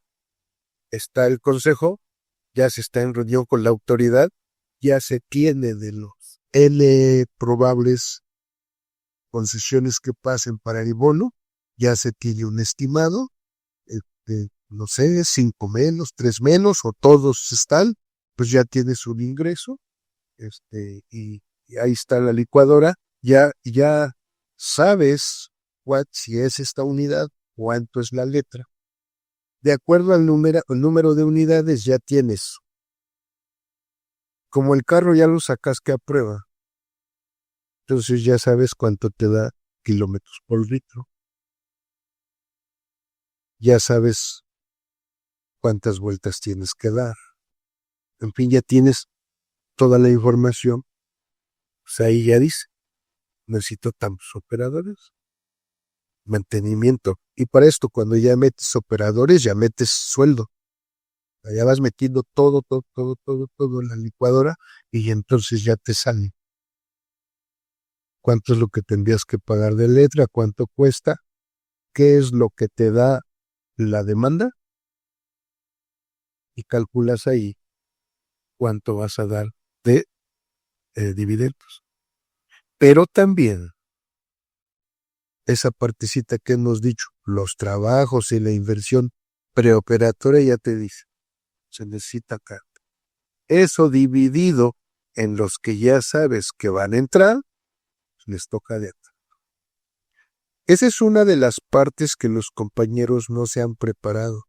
está el consejo, ya se está en reunión con la autoridad, ya se tiene de los N probables concesiones que pasen para el bono, ya se tiene un estimado, no sé, 5 menos, 3 menos, o todos están, pues ya tienes un ingreso, y ahí está la licuadora, ya sabes si es esta unidad, cuánto es la letra. De acuerdo al número de unidades ya tienes. Como el carro ya lo sacaste a prueba, entonces ya sabes cuánto te da kilómetros por litro. Ya sabes cuántas vueltas tienes que dar. En fin, ya tienes toda la información Pues ahí ya dice, necesito tantos operadores, mantenimiento. Y para esto, cuando ya metes operadores, ya metes sueldo. Ya vas metiendo todo en la licuadora y entonces ya te sale. ¿Cuánto es lo que tendrías que pagar de letra? ¿Cuánto cuesta? ¿Qué es lo que te da la demanda? Y calculas ahí cuánto vas a dar de dividendos. Pero también esa partecita que hemos dicho, los trabajos y la inversión preoperatoria ya te dice, se necesita acá. Eso dividido en los que ya sabes que van a entrar, les toca de atrás. Esa es una de las partes que los compañeros no se han preparado.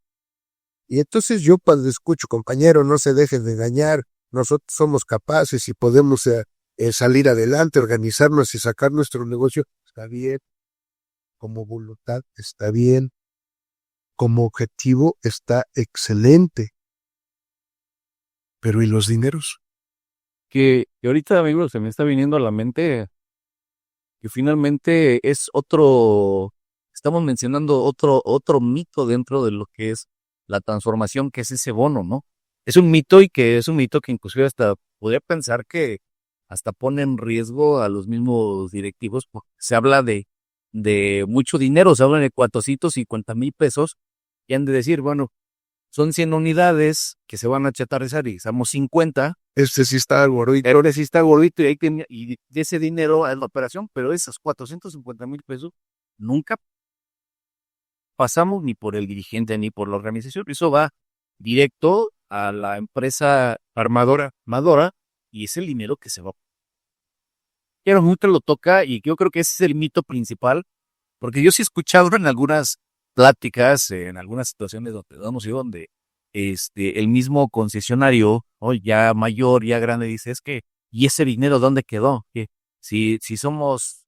Y entonces yo cuando escucho, compañero, no se dejen de engañar, nosotros somos capaces y podemos salir adelante, organizarnos y sacar nuestro negocio, está bien. Como voluntad está bien. Como objetivo está excelente. Pero ¿y los dineros?
Que ahorita, amigo, se me está viniendo a la mente que finalmente es estamos mencionando otro mito dentro de lo que es la transformación, que es ese bono, ¿no? Es un mito que inclusive hasta podría pensar que hasta pone en riesgo a los mismos directivos, porque se habla de mucho dinero, se habla de 450,000 pesos, y han de decir, bueno, son 100 unidades que se van a chatarrizar y usamos 50.
Este sí está gordito.
Pero sí está gordito y de ese dinero es la operación, pero esos 450,000 pesos nunca pasamos ni por el dirigente ni por la organización. Eso va directo a la empresa armadora y es el dinero que se va. Pero nunca lo toca y yo creo que ese es el mito principal, porque yo sí he escuchado en algunas pláticas, en algunas situaciones donde hemos ido, donde el mismo concesionario, ya mayor, ya grande, dice, es que, ¿y ese dinero dónde quedó? Que si somos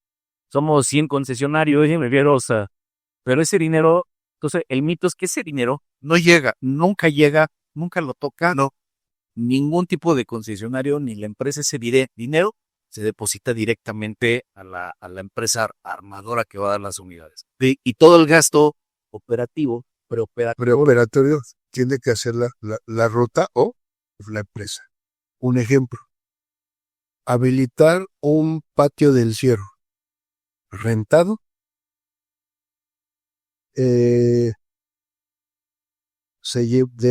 100 concesionarios, me refiero, o sea, pero ese dinero, entonces el mito es que ese dinero no llega, nunca lo toca, no, ningún tipo de concesionario ni la empresa ese dinero se deposita directamente a la empresa armadora que va a dar las unidades. Y todo el gasto operativo,
Preoperatorio tiene que hacer la ruta o la empresa. Un ejemplo, habilitar un patio de encierro rentado, de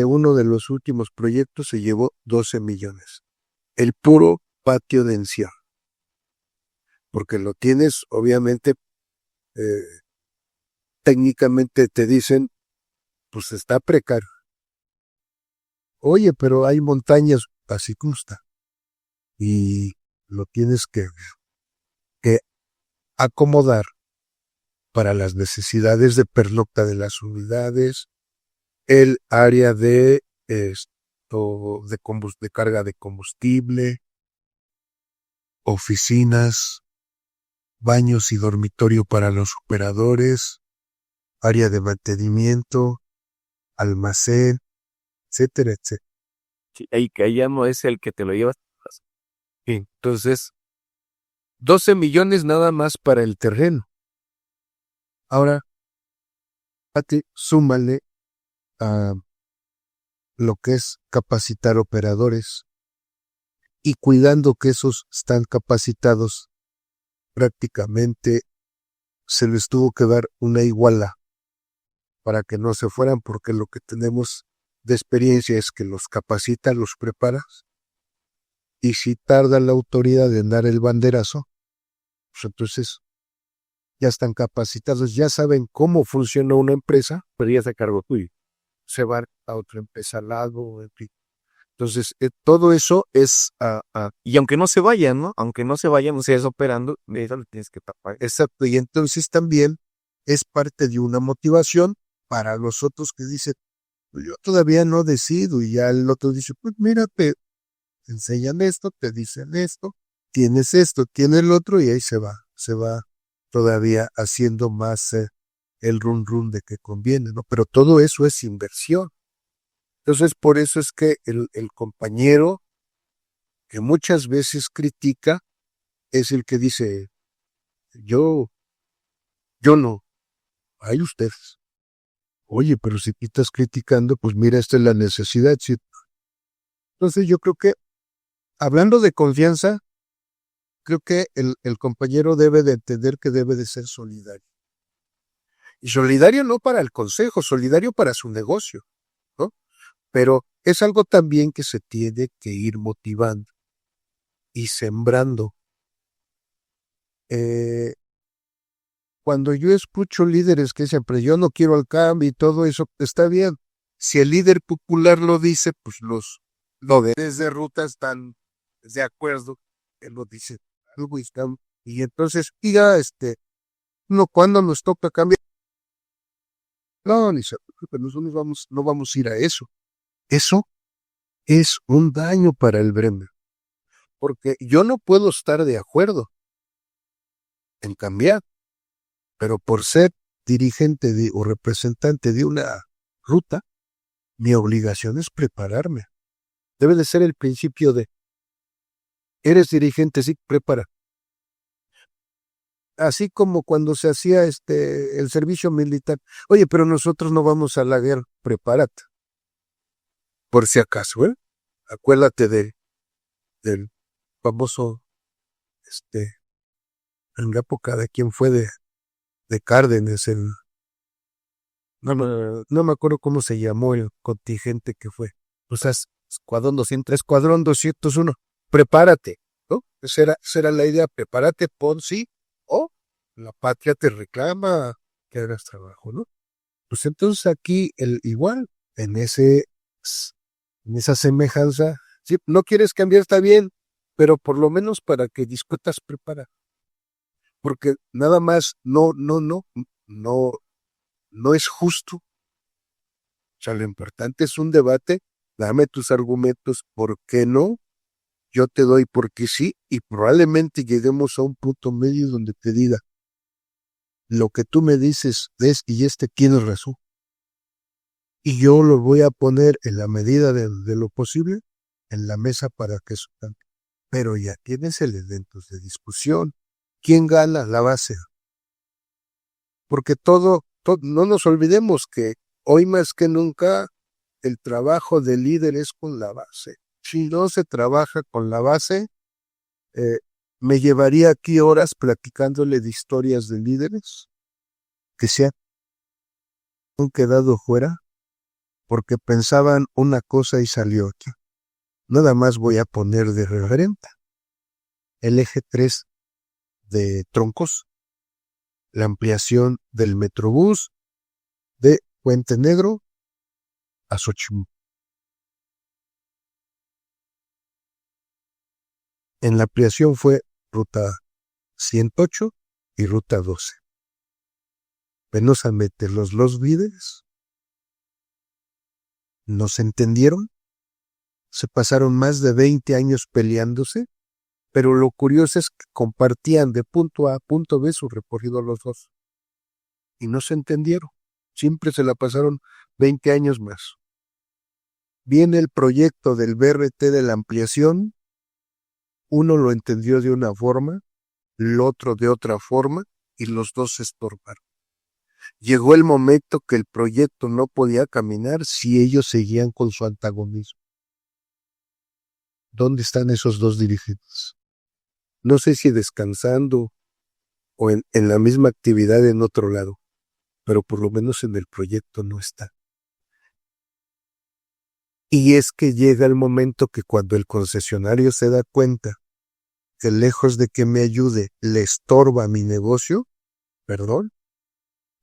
uno de los últimos proyectos se llevó 12 millones. El puro patio de encierro. Porque lo tienes, obviamente, técnicamente te dicen, pues está precario. Oye, pero hay montañas, así como está. Y lo tienes que acomodar para las necesidades de pernocta de las unidades, el área de carga de combustible, oficinas, baños y dormitorio para los operadores, área de mantenimiento, almacén, etcétera, etcétera.
y que ya no es el que te lo llevas.
Entonces, 12 millones nada más para el terreno. Ahora, súmale a lo que es capacitar operadores y cuidando que esos están capacitados, prácticamente se les tuvo que dar una iguala para que no se fueran, porque lo que tenemos de experiencia es que los capacitas, los preparas, y si tarda la autoridad en dar el banderazo, pues entonces ya están capacitados, ya saben cómo funciona una empresa,
Pero ya se cargó tuyo.
se van a otra empresa al lado, en fin. Entonces, todo eso es
Y aunque no se vayan, ¿no? Aunque no se vayan, ustedes operando, eso le tienes que tapar.
exacto, y entonces también es parte de una motivación para los otros que dicen, pues yo todavía no decido, y ya el otro dice, pues mira, te enseñan esto, te dicen esto, tienes el otro, y ahí se va todavía haciendo más el run de que conviene, ¿no? Pero todo eso es inversión. Entonces, por eso es que el compañero que muchas veces critica, es el que dice, yo no, hay ustedes. Oye, pero si tú estás criticando, pues mira, esta es la necesidad, ¿sí? Entonces yo creo que, hablando de confianza, creo que el compañero debe de entender que debe de ser solidario. Y solidario no para el consejo, solidario para su negocio, ¿no? Pero es algo también que se tiene que ir motivando y sembrando. Eh, Cuando yo escucho líderes que dicen, pero yo no quiero el cambio y todo eso, está bien. Si el líder popular lo dice, pues lo de ruta están de acuerdo, él lo dice algo y entonces, diga, no, cuando nos toca cambiar, no, ni se preocupe, nosotros no vamos a ir a eso. Eso es un daño para el Bremer, porque yo no puedo estar de acuerdo en cambiar, pero por ser dirigente o representante de una ruta, mi obligación es prepararme. Debe de ser el principio de, eres dirigente, sí, prepara. Así como cuando se hacía el servicio militar. Oye, pero nosotros no vamos a la guerra, prepárate. Por si acaso, ¿eh? Acuérdate del famoso, en la época de quién fue de Cárdenas, no me acuerdo cómo se llamó el contingente que fue. O sea, Escuadrón 201, prepárate, ¿no? Esa era la idea, prepárate, pon sí, o la patria te reclama que hagas trabajo, ¿no? Pues entonces aquí igual, en esa semejanza, sí, no quieres cambiar, está bien, pero por lo menos para que discutas, prepara. Porque nada más, no es justo. O sea, lo importante es un debate, dame tus argumentos, ¿por qué no? Yo te doy por qué sí, y probablemente lleguemos a un punto medio donde te diga, lo que tú me dices es y tienes razón. Y yo lo voy a poner en la medida de lo posible en la mesa para que eso cambie. Pero ya tienes elementos de discusión. ¿Quién gana la base? Porque no nos olvidemos que hoy más que nunca el trabajo del líder es con la base. Si no se trabaja con la base, me llevaría aquí horas platicándole de historias de líderes que se han quedado fuera porque pensaban una cosa y salió otra. Nada más voy a poner de referente el eje 3 de Troncos, la ampliación del Metrobús de Puente Negro a Xochimilco. En la ampliación fue ruta 108 y ruta 12. Penosamente los líderes no se entendieron, se pasaron más de 20 años peleándose, pero lo curioso es que compartían de punto A a punto B su recorrido los dos. Y no se entendieron, siempre se la pasaron 20 años más. Viene el proyecto del BRT de la ampliación, uno lo entendió de una forma, el otro de otra forma, y los dos se estorbaron. Llegó el momento que el proyecto no podía caminar si ellos seguían con su antagonismo. ¿Dónde están esos dos dirigentes? No sé si descansando o en la misma actividad en otro lado, pero por lo menos en el proyecto no está. Y es que llega el momento que cuando el concesionario se da cuenta que lejos de que me ayude, le estorba mi negocio, perdón,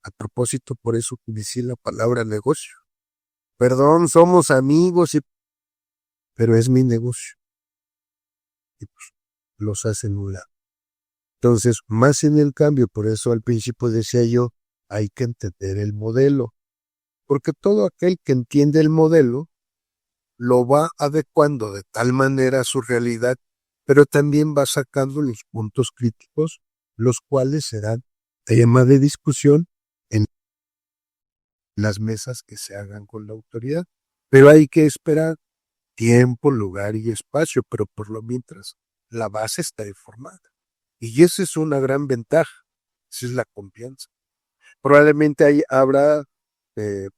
a propósito por eso utilicé la palabra negocio. Perdón, somos amigos, pero es mi negocio. Y pues los hacen un lado. Entonces, más en el cambio, por eso al principio decía yo, hay que entender el modelo. Porque todo aquel que entiende el modelo lo va adecuando de tal manera a su realidad, pero también va sacando los puntos críticos, los cuales serán tema de discusión en las mesas que se hagan con la autoridad. Pero hay que esperar tiempo, lugar y espacio, pero por lo mientras la base está informada. Y esa es una gran ventaja, esa es la confianza. Probablemente ahí habrá,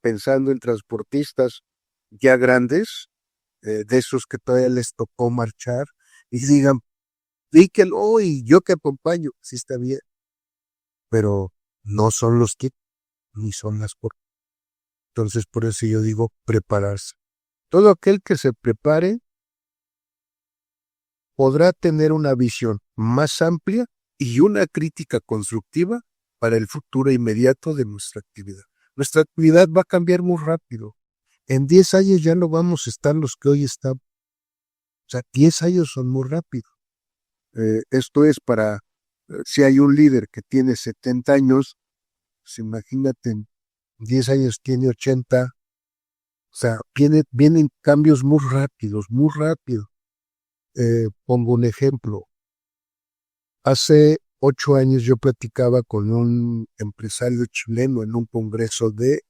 pensando en transportistas ya grandes, de esos que todavía les tocó marchar, y digan, di que no, y yo que acompaño, sí está bien, pero no son los que, ni son las por. Entonces, por eso yo digo prepararse. Todo aquel que se prepare podrá tener una visión más amplia y una crítica constructiva para el futuro inmediato de nuestra actividad. Nuestra actividad va a cambiar muy rápido. En 10 años ya no vamos a estar los que hoy estamos. O sea, 10 años son muy rápidos. Esto es para, si hay un líder que tiene 70 años, pues imagínate, en 10 años tiene 80. O sea, vienen cambios muy rápidos, muy rápido. Pongo un ejemplo. Hace 8 años yo platicaba con un empresario chileno en un congreso de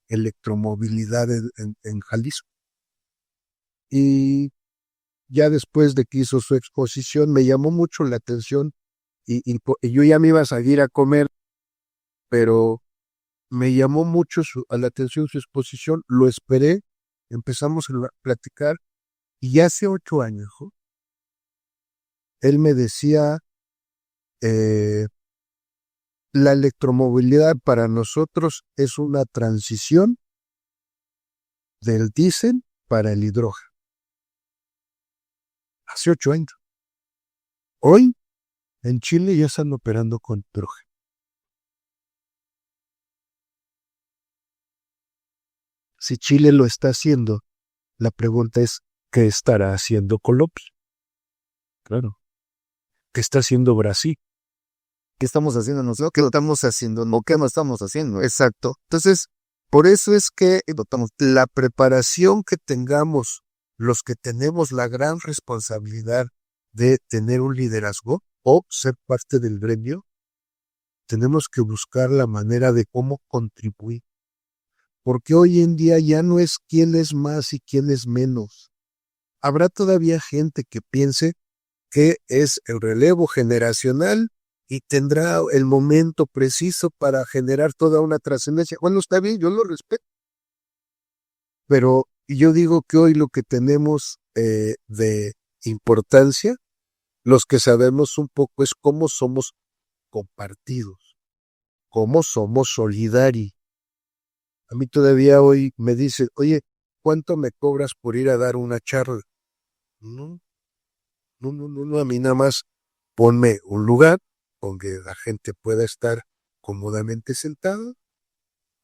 electromovilidad en Jalisco. Y ya después de que hizo su exposición, me llamó mucho la atención y yo ya me iba a salir a comer, pero me llamó mucho a la atención su exposición, lo esperé, empezamos a platicar y hace 8 años, ¿no? Él me decía, eh, la electromovilidad para nosotros es una transición del diésel para el hidrógeno. Hace 8 años. Hoy en Chile ya están operando con hidrógeno. Si Chile lo está haciendo, la pregunta es, ¿qué estará haciendo Colombia? Claro. ¿Qué está haciendo Brasil?
¿Qué estamos haciendo nosotros? ¿Qué lo estamos haciendo? No, ¿qué no estamos haciendo?
Exacto. Entonces, por eso es que la preparación que tengamos, los que tenemos la gran responsabilidad de tener un liderazgo o ser parte del gremio, tenemos que buscar la manera de cómo contribuir. Porque hoy en día ya no es quién es más y quién es menos. Habrá todavía gente que piense que es el relevo generacional y tendrá el momento preciso para generar toda una trascendencia. Bueno, está bien, yo lo respeto. Pero yo digo que hoy lo que tenemos de importancia, los que sabemos un poco, es cómo somos compartidos, cómo somos solidarios. A mí todavía hoy me dicen, oye, ¿cuánto me cobras por ir a dar una charla? No, no, a mí nada más ponme un lugar donde la gente pueda estar cómodamente sentada,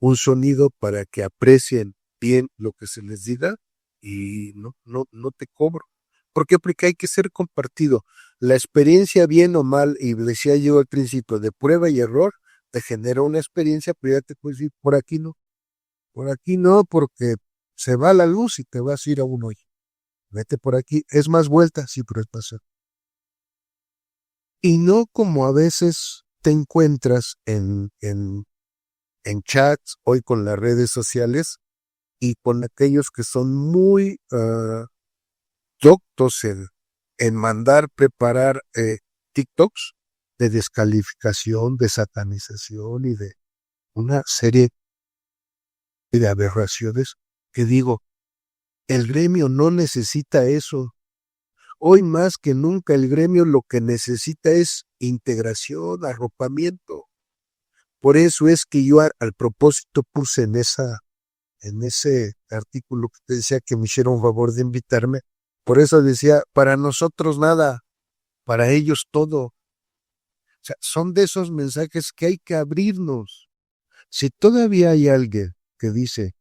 un sonido para que aprecien bien lo que se les diga y no te cobro. ¿Por qué? Porque hay que ser compartido. La experiencia, bien o mal, y decía yo al principio, de prueba y error, te genera una experiencia, pero ya te puedes ir por aquí no, porque se va la luz y te vas a ir a un hoyo. Vete por aquí, es más vuelta, sí, pero es pasar. Y no como a veces te encuentras en chats, hoy con las redes sociales, y con aquellos que son muy doctos en mandar, preparar TikToks de descalificación, de satanización y de una serie de aberraciones que digo, el gremio no necesita eso. Hoy más que nunca el gremio lo que necesita es integración, arropamiento. Por eso es que yo al propósito puse en ese artículo que te decía que me hicieron un favor de invitarme. Por eso decía, para nosotros nada, para ellos todo. O sea, son de esos mensajes que hay que abrirnos. Si todavía hay alguien que dice,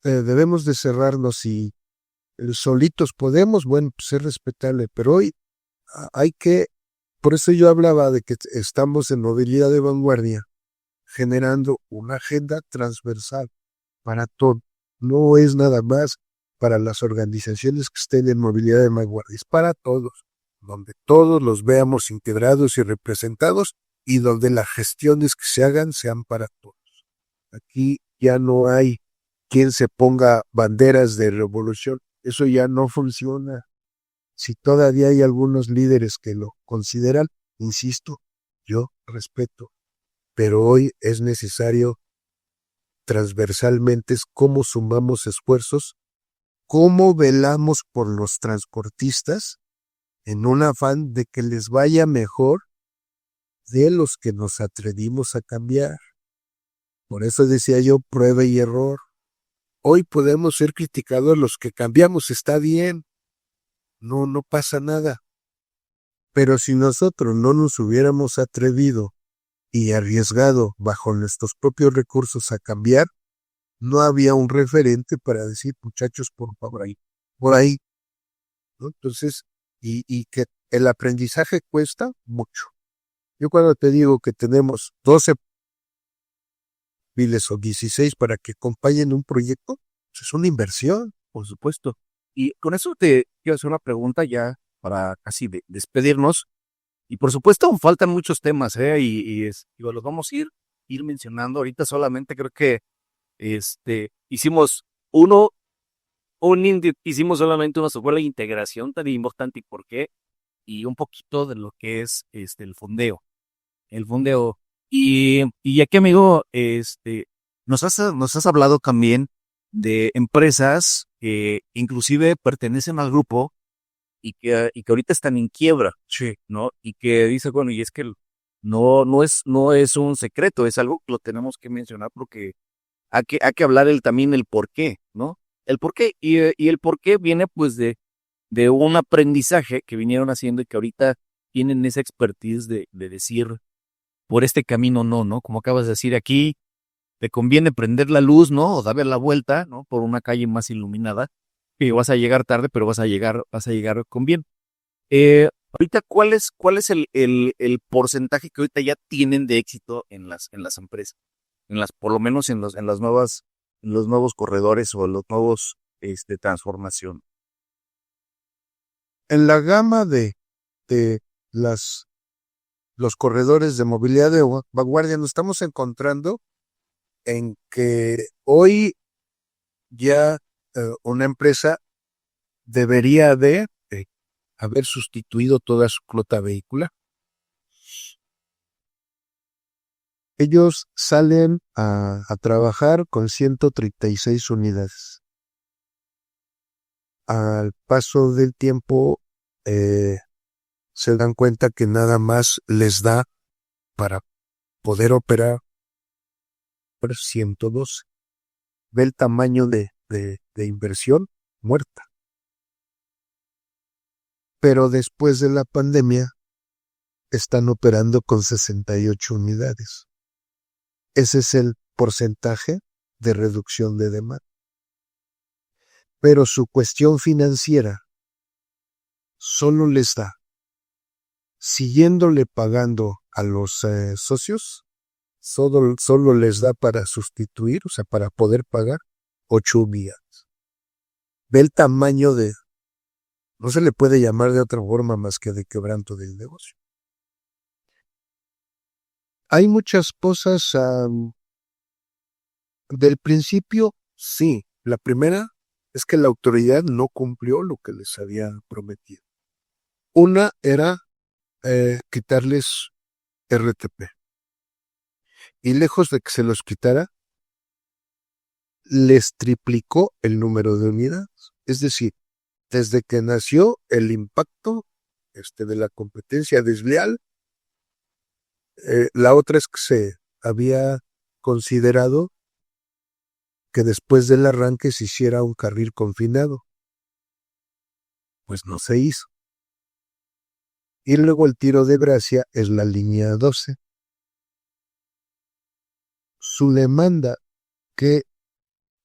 debemos de cerrarnos y solitos podemos, bueno, pues es respetable, pero hoy hay que, por eso yo hablaba de que estamos en movilidad de vanguardia, generando una agenda transversal para todo. No es nada más para las organizaciones que estén en movilidad de vanguardia, es para todos, donde todos los veamos integrados y representados y donde las gestiones que se hagan sean para todos. Aquí ya no hay quien se ponga banderas de revolución, eso ya no funciona. Si todavía hay algunos líderes que lo consideran, insisto, yo respeto, pero hoy es necesario transversalmente es cómo sumamos esfuerzos, cómo velamos por los transportistas en un afán de que les vaya mejor de los que nos atrevimos a cambiar. Por eso decía yo, prueba y error. Hoy podemos ser criticados los que cambiamos, está bien, no pasa nada. Pero si nosotros no nos hubiéramos atrevido y arriesgado bajo nuestros propios recursos a cambiar, no había un referente para decir, muchachos, por ahí, ¿no? Entonces, y que el aprendizaje cuesta mucho. Yo cuando te digo que tenemos 12 miles o 16 para que acompañen un proyecto, pues es una inversión.
Por supuesto. Y con eso te quiero hacer una pregunta ya para casi despedirnos. Y por supuesto, aún faltan muchos temas, ¿eh? Y los vamos a ir mencionando. Ahorita solamente creo que hicimos hicimos solamente una software de integración tan importante y por qué, y un poquito de lo que es el fondeo. El fondeo. Y aquí, amigo, nos has hablado también de empresas que inclusive pertenecen al grupo y que ahorita están en quiebra,
Sí.
¿no? Y que dice, bueno, y es que no es un secreto, es algo que lo tenemos que mencionar porque hay que hablar también el por qué, ¿no? El por qué, y el por qué viene pues de un aprendizaje que vinieron haciendo y que ahorita tienen esa expertise de decir, por este camino no, como acabas de decir aquí, te conviene prender la luz, ¿no? O darle la vuelta, ¿no? Por una calle más iluminada, que vas a llegar tarde, pero vas a llegar con bien. Ahorita, ¿cuál es el porcentaje que ahorita ya tienen de éxito en las empresas? Por lo menos en los nuevos corredores o los nuevos, transformación.
En la gama de los corredores de movilidad de vanguardia nos estamos encontrando en que hoy ya una empresa debería de haber sustituido toda su flota vehicular. Ellos salen a trabajar con 136 unidades. Al paso del tiempo se dan cuenta que nada más les da para poder operar 112. Ve el tamaño de inversión muerta. Pero después de la pandemia están operando con 68 unidades. Ese es el porcentaje de reducción de demanda. Pero su cuestión financiera solo les da, siguiéndole pagando a los socios, solo les da para sustituir, o sea, para poder pagar 8 unidades. Ve el tamaño no se le puede llamar de otra forma más que de quebranto del negocio. Hay muchas cosas del principio, sí. La primera es que la autoridad no cumplió lo que les había prometido. Una era quitarles RTP. Y lejos de que se los quitara, les triplicó el número de unidades. Es decir, desde que nació el impacto de la competencia desleal, la otra es que se había considerado que después del arranque se hiciera un carril confinado. Pues no se hizo. Y luego el tiro de gracia es la línea 12. Su demanda, que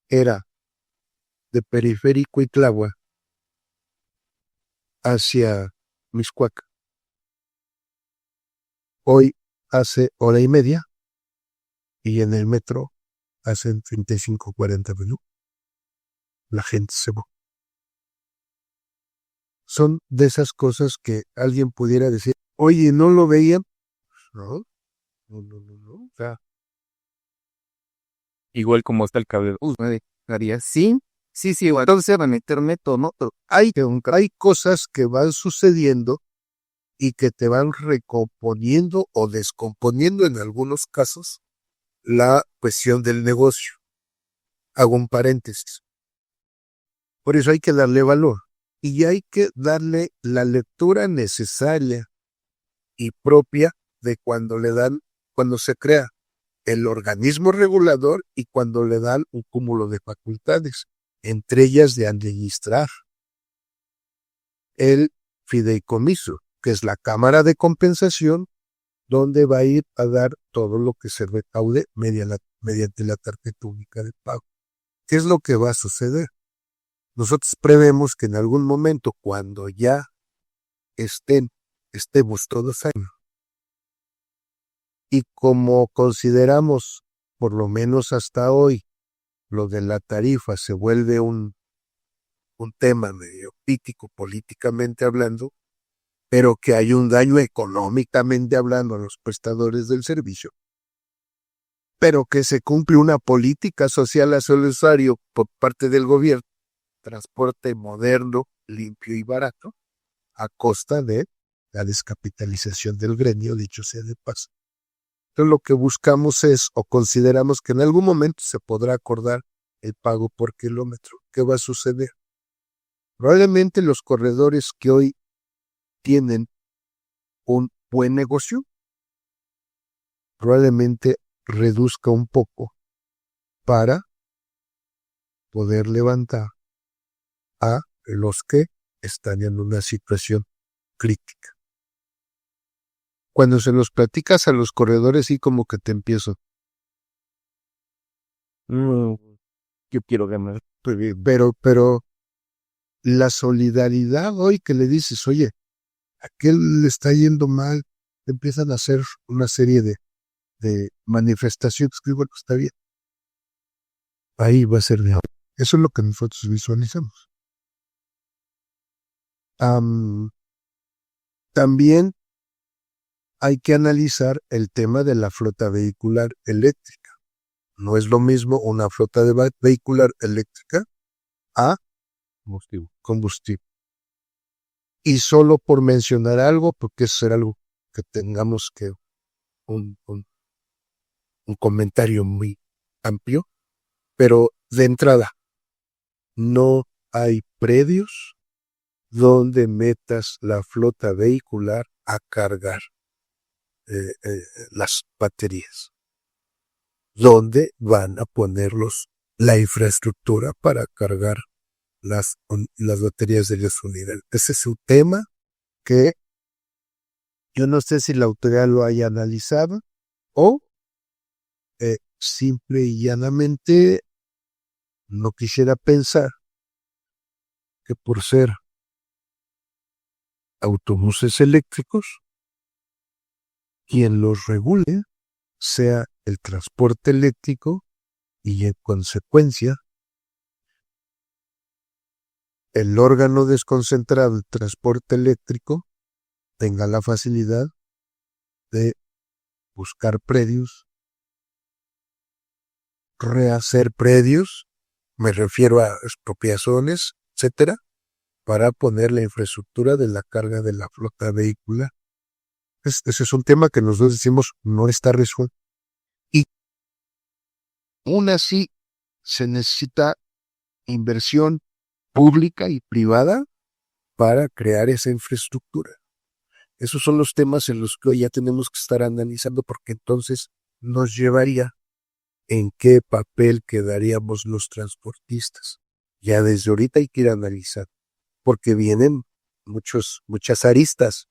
era de Periférico y Tláhuac hacia Mixcoac, hoy hace hora y media y en el metro hacen 35-40 minutos. La gente se va. Son de esas cosas que alguien pudiera decir, oye, ¿no lo veían? No. O sea,
Igual como está el cable, haría sí, Sí, igual. Entonces van a internet o no.
Hay cosas que van sucediendo y que te van recomponiendo o descomponiendo en algunos casos la cuestión del negocio. Hago un paréntesis. Por eso hay que darle valor y hay que darle la lectura necesaria y propia de cuando se crea el organismo regulador y cuando le dan un cúmulo de facultades, entre ellas de administrar el fideicomiso, que es la cámara de compensación, donde va a ir a dar todo lo que se recaude mediante la tarjeta única de pago. ¿Qué es lo que va a suceder? Nosotros prevemos que en algún momento, cuando ya estemos todos ahí, y como consideramos, por lo menos hasta hoy, lo de la tarifa se vuelve un tema medio crítico políticamente hablando, pero que hay un daño económicamente hablando a los prestadores del servicio, pero que se cumple una política social hacia el usuario por parte del gobierno, transporte moderno, limpio y barato, a costa de la descapitalización del gremio, dicho sea de paso. Entonces lo que buscamos es, o consideramos que en algún momento se podrá acordar el pago por kilómetro. ¿Qué va a suceder? Probablemente los corredores que hoy tienen un buen negocio, probablemente reduzca un poco para poder levantar a los que están en una situación crítica. Cuando se los platicas a los corredores, sí como que te empiezo.
Yo quiero ganar.
Pero la solidaridad hoy que le dices, oye, a aquel le está yendo mal, empiezan a hacer una serie de manifestaciones que bueno, está bien. Ahí va a ser de ahora. Eso es lo que nosotros visualizamos. También hay que analizar el tema de la flota vehicular eléctrica. No es lo mismo una flota vehicular eléctrica a combustible. Y solo por mencionar algo, porque eso será algo que tengamos que un comentario muy amplio, pero de entrada, no hay predios donde metas la flota vehicular a cargar las baterías, donde van a ponerlos la infraestructura para cargar las baterías de los unidades. Ese es un tema que yo no sé si la autoridad lo haya analizado o simple y llanamente no quisiera pensar que por ser autobuses eléctricos, quien los regule sea el transporte eléctrico y en consecuencia el órgano desconcentrado del transporte eléctrico tenga la facilidad de buscar predios, rehacer predios, me refiero a expropiaciones, etcétera, para poner la infraestructura de la carga de la flota vehicular. Ese es un tema que nosotros decimos no está resuelto. Y aún así se necesita inversión pública y privada para crear esa infraestructura. Esos son los temas en los que hoy ya tenemos que estar analizando porque entonces nos llevaría en qué papel quedaríamos los transportistas. Ya desde ahorita hay que ir a analizar porque vienen muchas aristas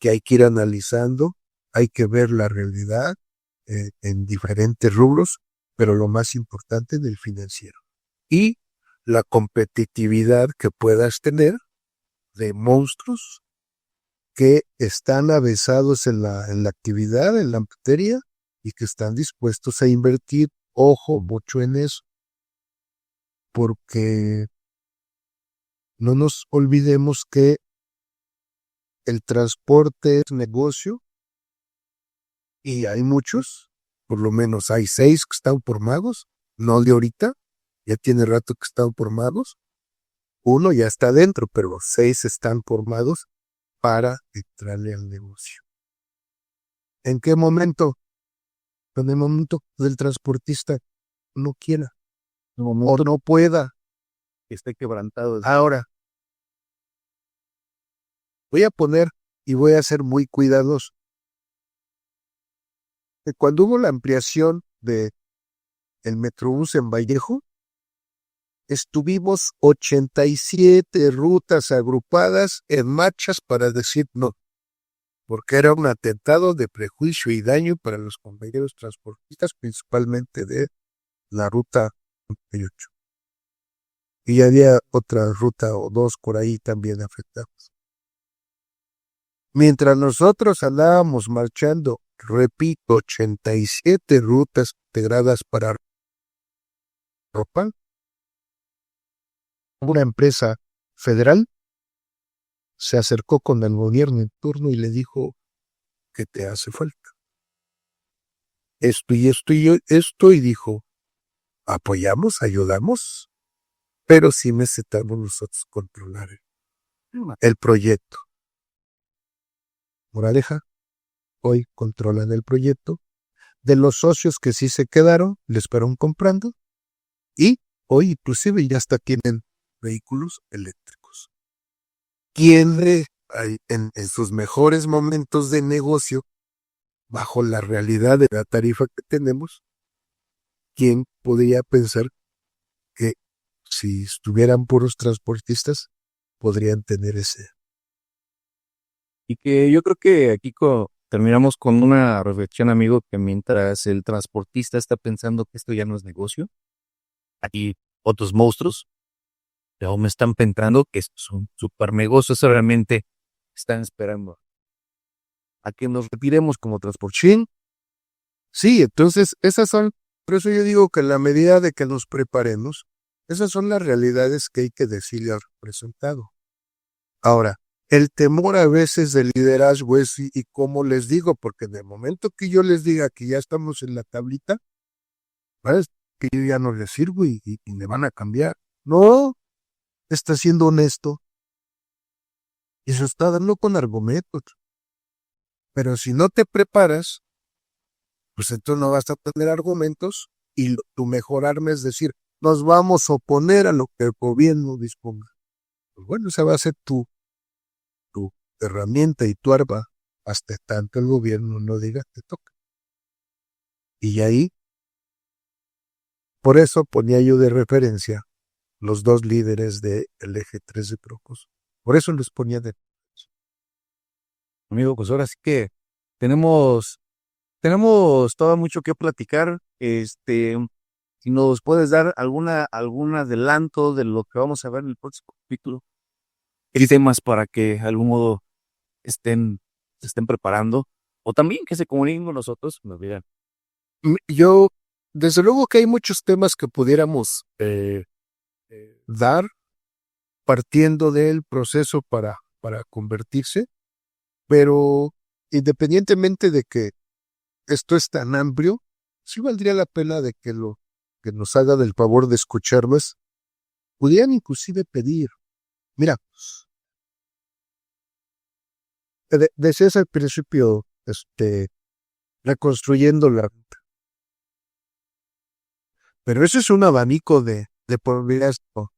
que hay que ir analizando, hay que ver la realidad en diferentes rubros, pero lo más importante del financiero. Y la competitividad que puedas tener de monstruos que están avesados en la actividad, en la materia, y que están dispuestos a invertir, ojo, mucho en eso, porque no nos olvidemos que el transporte es negocio y hay muchos, por lo menos hay 6 que están formados, no de ahorita, ya tiene rato que están formados. Uno ya está dentro, pero 6 están formados para entrarle al negocio. ¿En qué momento? En el momento del transportista no quiera o no pueda.
Que esté quebrantado.
Ahora, voy a poner y voy a ser muy cuidadoso. Que cuando hubo la ampliación de el Metrobús en Vallejo, estuvimos 87 rutas agrupadas en marchas para decir no, porque era un atentado de prejuicio y daño para los compañeros transportistas, principalmente de la ruta 38. Y había otra ruta o dos por ahí también afectadas. Mientras nosotros andábamos marchando, repito, 87 rutas integradas para ropa, una empresa federal se acercó con el gobierno en turno y le dijo que te hace falta. Esto y esto, y dijo, apoyamos, ayudamos, pero sí necesitamos nosotros controlar el proyecto. Moraleja, hoy controlan el proyecto. De los socios que sí se quedaron, les fueron comprando y hoy inclusive ya hasta tienen vehículos eléctricos. ¿Quién en sus mejores momentos de negocio, bajo la realidad de la tarifa que tenemos, quién podría pensar que si estuvieran puros transportistas, podrían tener ese?
Y que yo creo que aquí terminamos con una reflexión, amigo, que mientras el transportista está pensando que esto ya no es negocio, aquí otros monstruos que aún me están pensando que esto es un super negocio, eso realmente están esperando a que nos retiremos como transportistas.
Sí, entonces esas son, por eso yo digo que en la medida de que nos preparemos, esas son las realidades que hay que decirle al representado. Ahora, el temor a veces del liderazgo es, y como les digo, porque en el momento que yo les diga que ya estamos en la tablita, ¿sabes? Que yo ya no les sirvo y me van a cambiar. No, está siendo honesto y se está dando con argumentos. Pero si no te preparas, pues entonces no vas a tener argumentos y tu mejor arma es decir, nos vamos a oponer a lo que el gobierno disponga. Pues bueno, esa va a ser tu herramienta y tu arma hasta tanto el gobierno no diga te toca. Y ahí, por eso ponía yo de referencia los dos líderes del eje 3 de Crocus. Por eso los ponía de referencia.
Amigo, pues ahora sí que tenemos todo mucho que platicar. Si nos puedes dar algún adelanto de lo que vamos a ver en el próximo capítulo, qué temas para que de algún modo se estén preparando, o también que se comuniquen con nosotros, nos digan.
Yo, desde luego que hay muchos temas que pudiéramos dar partiendo del proceso para convertirse, pero independientemente de que esto es tan amplio, sí valdría la pena de que nos haga del favor de escucharnos. Pudieran inclusive pedir, mira, decías al principio, reconstruyendo la ruta. Pero eso es un abanico de posibilidades. O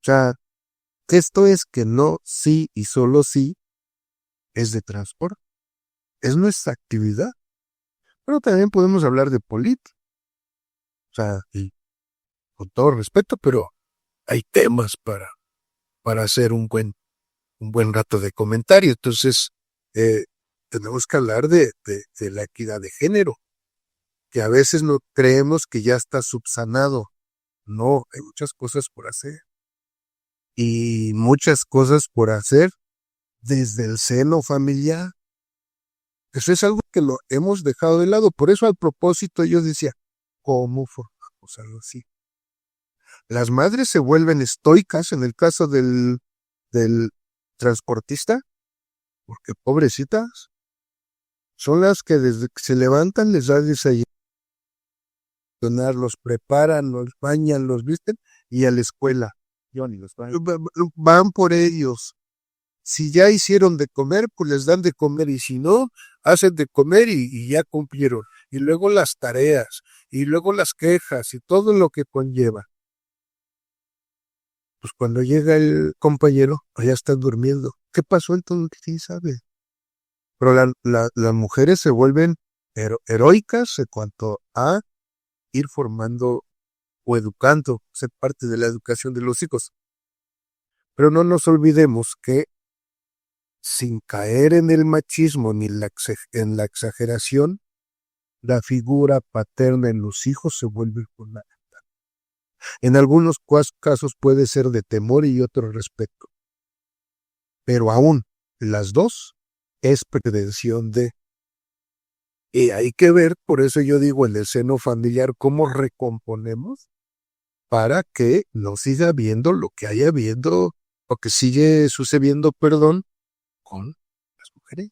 sea, esto es que no, sí y solo sí es de transporte. Es nuestra actividad. Pero también podemos hablar de política. O sea, y con todo respeto, pero hay temas para hacer un buen rato de comentario. Entonces, tenemos que hablar de la equidad de género, que a veces no creemos que ya está subsanado. No, hay muchas cosas por hacer. Y muchas cosas por hacer desde el seno familiar. Eso es algo que lo hemos dejado de lado. Por eso, al propósito, yo decía, ¿cómo formamos algo así? Las madres se vuelven estoicas en el caso del transportista, porque pobrecitas, son las que desde que se levantan les da desayuno, los preparan, los bañan, los visten y a la escuela.
Yo ni los baño.
Van por ellos. Si ya hicieron de comer, pues les dan de comer, y si no, hacen de comer y ya cumplieron. Y luego las tareas, y luego las quejas y todo lo que conlleva. Pues cuando llega el compañero, ya están durmiendo. ¿Qué pasó entonces? Sí, sabe. Pero las mujeres se vuelven heroicas en cuanto a ir formando o educando, ser parte de la educación de los hijos. Pero no nos olvidemos que sin caer en el machismo ni en la exageración, la figura paterna en los hijos se vuelve fundamental. En algunos casos puede ser de temor y otro respeto, pero aún las dos es pretensión de. Y hay que ver, por eso yo digo en el seno familiar, cómo recomponemos para que no siga habiendo lo que haya habiendo, o que sigue sucediendo, perdón, con las mujeres.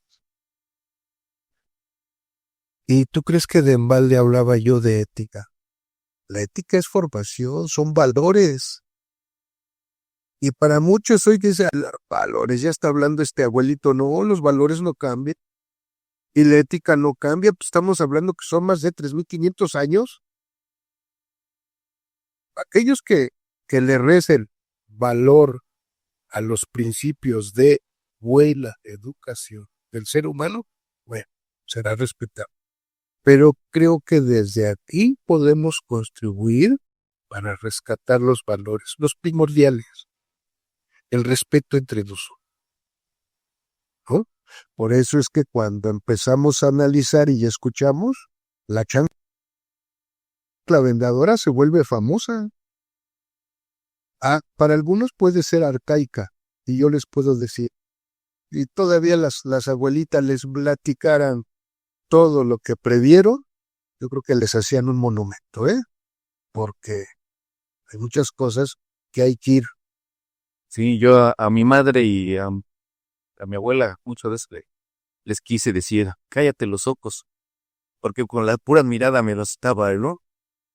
¿Y tú crees que de embalde hablaba yo de ética? La ética es formación, son valores. Y para muchos hoy que dicen, valores, ya está hablando este abuelito, no, los valores no cambian. Y la ética no cambia, pues estamos hablando que son más de 3.500 años. Aquellos que le recen valor a los principios de buena educación del ser humano, bueno, será respetado. Pero creo que desde aquí podemos contribuir para rescatar los valores, los primordiales, el respeto entre nosotros, ¿no? Por eso es que cuando empezamos a analizar y escuchamos, la chancla vendedora se vuelve famosa. Para algunos puede ser arcaica, y yo les puedo decir, y todavía las abuelitas les platicaran todo lo que previeron, yo creo que les hacían un monumento, porque hay muchas cosas que hay que ir.
Sí, yo a mi madre y a mi abuela muchas veces les quise decir, cállate los ojos, porque con la pura mirada me los estaba, ¿no?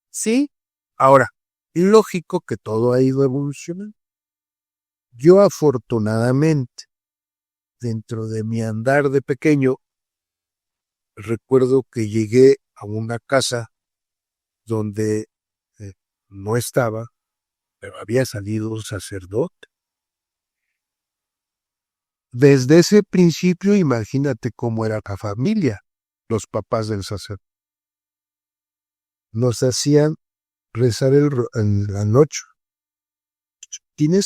Sí, ahora, lógico que todo ha ido evolucionando. Yo afortunadamente, dentro de mi andar de pequeño, recuerdo que llegué a una casa donde no estaba, pero había salido un sacerdote. Desde ese principio, imagínate cómo era la familia, los papás del sacerdote. Nos hacían rezar en la noche.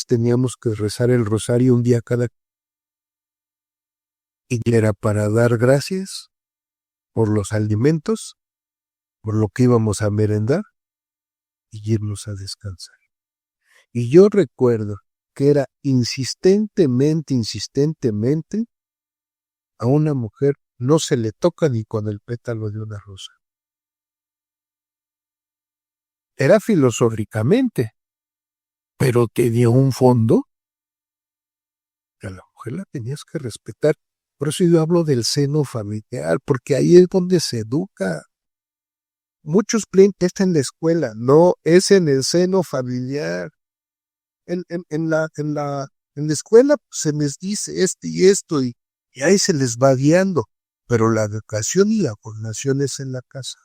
Teníamos que rezar el rosario un día cada. Y era para dar gracias por los alimentos, por lo que íbamos a merendar y irnos a descansar. Y yo recuerdo que era insistentemente, a una mujer no se le toca ni con el pétalo de una rosa. Era filosóficamente, pero tenía un fondo que a la mujer la tenías que respetar. Por eso yo hablo del seno familiar, porque ahí es donde se educa. Muchos clientes están en la escuela, no es en el seno familiar. En la escuela se les dice esto y esto, y ahí se les va guiando, pero la educación y la formación es en la casa.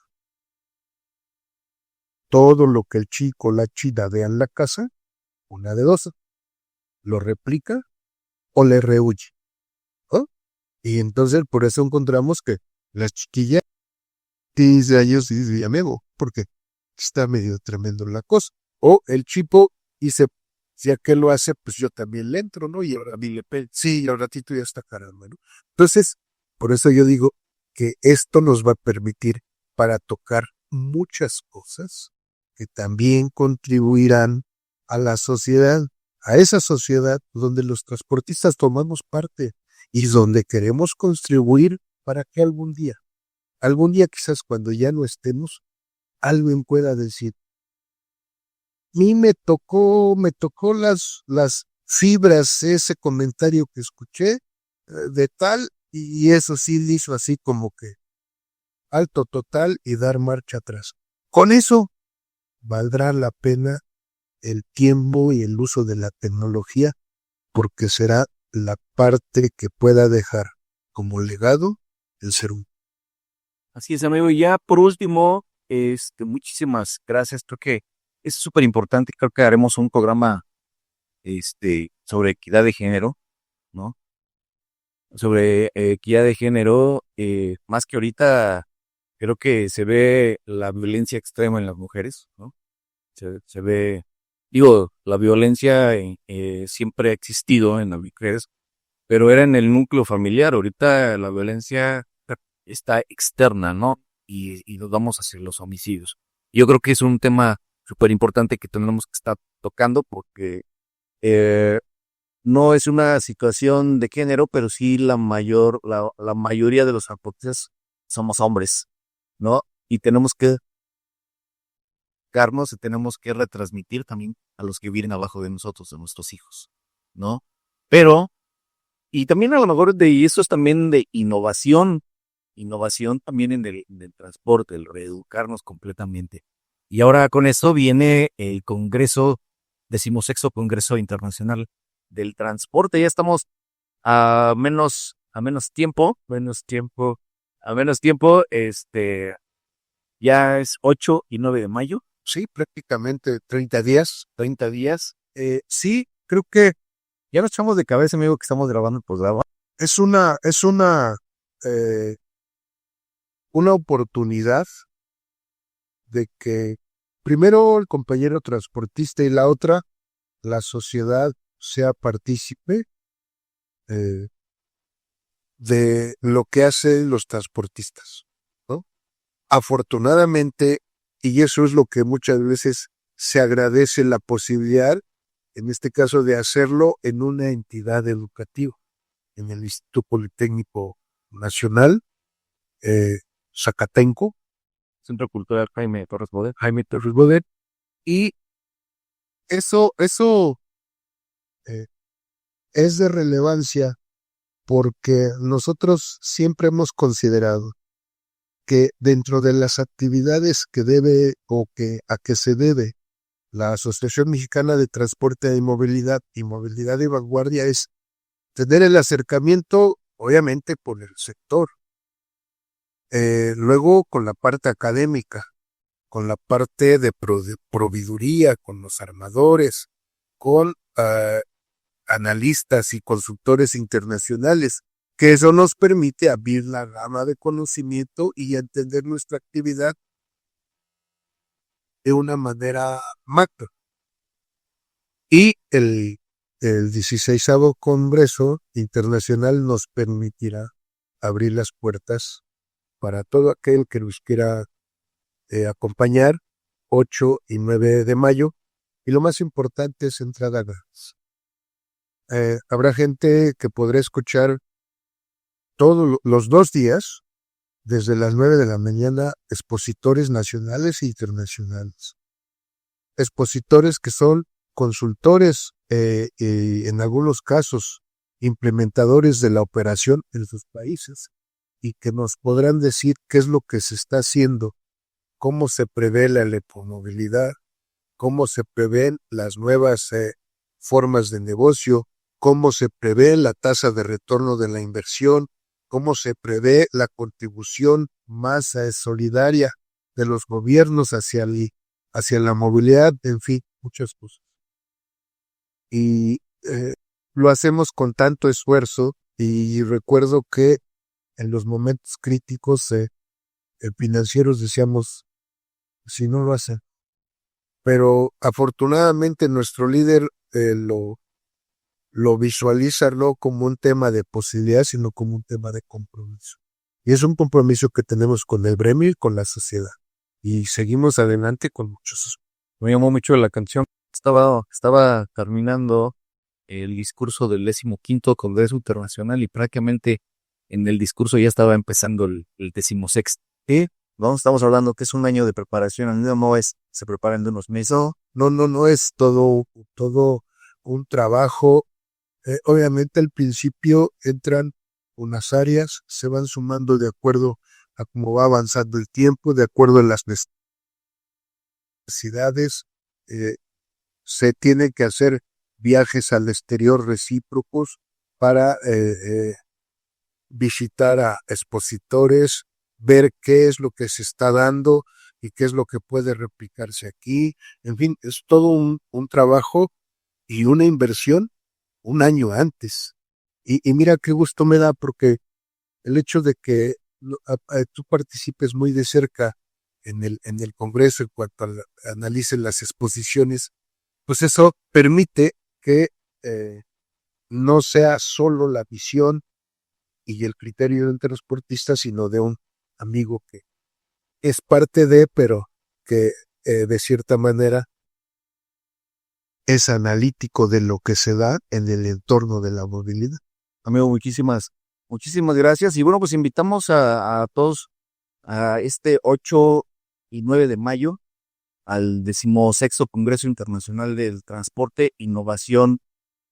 Todo lo que el chico o la chica vea en la casa, una de dos, lo replica o le rehuye, ¿no? Y entonces por eso encontramos que las chiquillas 15 años y dice amigo, porque está medio tremendo la cosa. O el chico dice, si aquel lo hace, pues yo también le entro, ¿no? Y ahora sí, y al ratito ya está caramba, ¿no? Entonces, por eso yo digo que esto nos va a permitir para tocar muchas cosas que también contribuirán a la sociedad, a esa sociedad donde los transportistas tomamos parte y donde queremos contribuir para que algún día quizás cuando ya no estemos, alguien pueda decir, a mí me tocó las fibras ese comentario que escuché de tal, y eso sí hizo así como que alto total y dar marcha atrás. Con eso valdrá la pena el tiempo y el uso de la tecnología, porque será la parte que pueda dejar como legado el ser humano.
Así es, amigo. Y ya por último, muchísimas gracias. Creo que es súper importante. Creo que haremos un programa, sobre equidad de género, ¿no? Sobre equidad de género, más que ahorita, creo que se ve la violencia extrema en las mujeres, ¿no? Se ve, digo, la violencia siempre ha existido en las mujeres, pero era en el núcleo familiar. Ahorita la violencia está externa, ¿no? Y nos vamos hacia los homicidios. Yo creo que es un tema súper importante que tenemos que estar tocando porque eh, no es una situación de género, pero sí la mayoría de los zapotes somos hombres, ¿no? Y tenemos que y tenemos que retransmitir también a los que vienen abajo de nosotros, de nuestros hijos, ¿no? Pero, y también a lo mejor y eso es también de innovación también en el transporte, el reeducarnos completamente. Y ahora con eso viene el Congreso, 16º Congreso Internacional del Transporte. Ya estamos a menos tiempo, ya es 8 y 9 de mayo,
Sí, prácticamente 30 días.
30 días.
Sí, creo que
Ya nos echamos de cabeza, amigo, que estamos grabando el programa.
es una oportunidad de que primero el compañero transportista y la otra, la sociedad, sea partícipe eh, de lo que hacen los transportistas, ¿no? Afortunadamente, y eso es lo que muchas veces se agradece la posibilidad, en este caso, de hacerlo en una entidad educativa, en el Instituto Politécnico Nacional, eh, Zacatenco,
Centro Cultural Jaime Torres Bodet.
Jaime Torres Bodet, y eso eh, es de relevancia porque nosotros siempre hemos considerado que dentro de las actividades que debe o que a que se debe la Asociación Mexicana de Transporte y Movilidad de Vanguardia es tener el acercamiento, obviamente, por el sector, luego con la parte académica, con la parte de proveeduría, con los armadores, con analistas y consultores internacionales, que eso nos permite abrir la gama de conocimiento y entender nuestra actividad de una manera macro. Y el 16º Congreso Internacional nos permitirá abrir las puertas para todo aquel que nos quiera acompañar, 8 y 9 de mayo, y lo más importante es entrada gratis. Habrá gente que podrá escuchar todos los 2 días, desde las 9 de la mañana, expositores nacionales e internacionales. Expositores que son consultores y en algunos casos implementadores de la operación en sus países y que nos podrán decir qué es lo que se está haciendo, cómo se prevé la electromovilidad, cómo se prevén las nuevas formas de negocio, cómo se prevé la tasa de retorno de la inversión, cómo se prevé la contribución más solidaria de los gobiernos hacia la movilidad, en fin, muchas cosas. Y lo hacemos con tanto esfuerzo y recuerdo que en los momentos críticos financieros decíamos, si no lo hacen. Pero afortunadamente nuestro líder lo visualiza no como un tema de posibilidad, sino como un tema de compromiso. Y es un compromiso que tenemos con el gremio y con la sociedad. Y seguimos adelante con muchos.
Me llamó mucho la canción. Estaba terminando el discurso del 15º Congreso Internacional y prácticamente en el discurso ya estaba empezando el 16º. ¿Sí? Estamos hablando que es un año de preparación, no se preparan de unos meses.
No es todo un trabajo. Obviamente al principio entran unas áreas, se van sumando de acuerdo a cómo va avanzando el tiempo, de acuerdo a las necesidades universidades, se tienen que hacer viajes al exterior recíprocos para visitar a expositores, ver qué es lo que se está dando y qué es lo que puede replicarse aquí. En fin, es todo un trabajo y una inversión un año antes. Y mira qué gusto me da, porque el hecho de que tú participes muy de cerca en el Congreso en cuanto analicen las exposiciones, pues eso permite que no sea solo la visión y el criterio de un transportista, sino de un amigo que es parte de, pero que de cierta manera es analítico de lo que se da en el entorno de la movilidad.
Amigo, muchísimas gracias. Y bueno, pues invitamos a todos a este 8 y 9 de mayo al 16º Congreso Internacional del Transporte, Innovación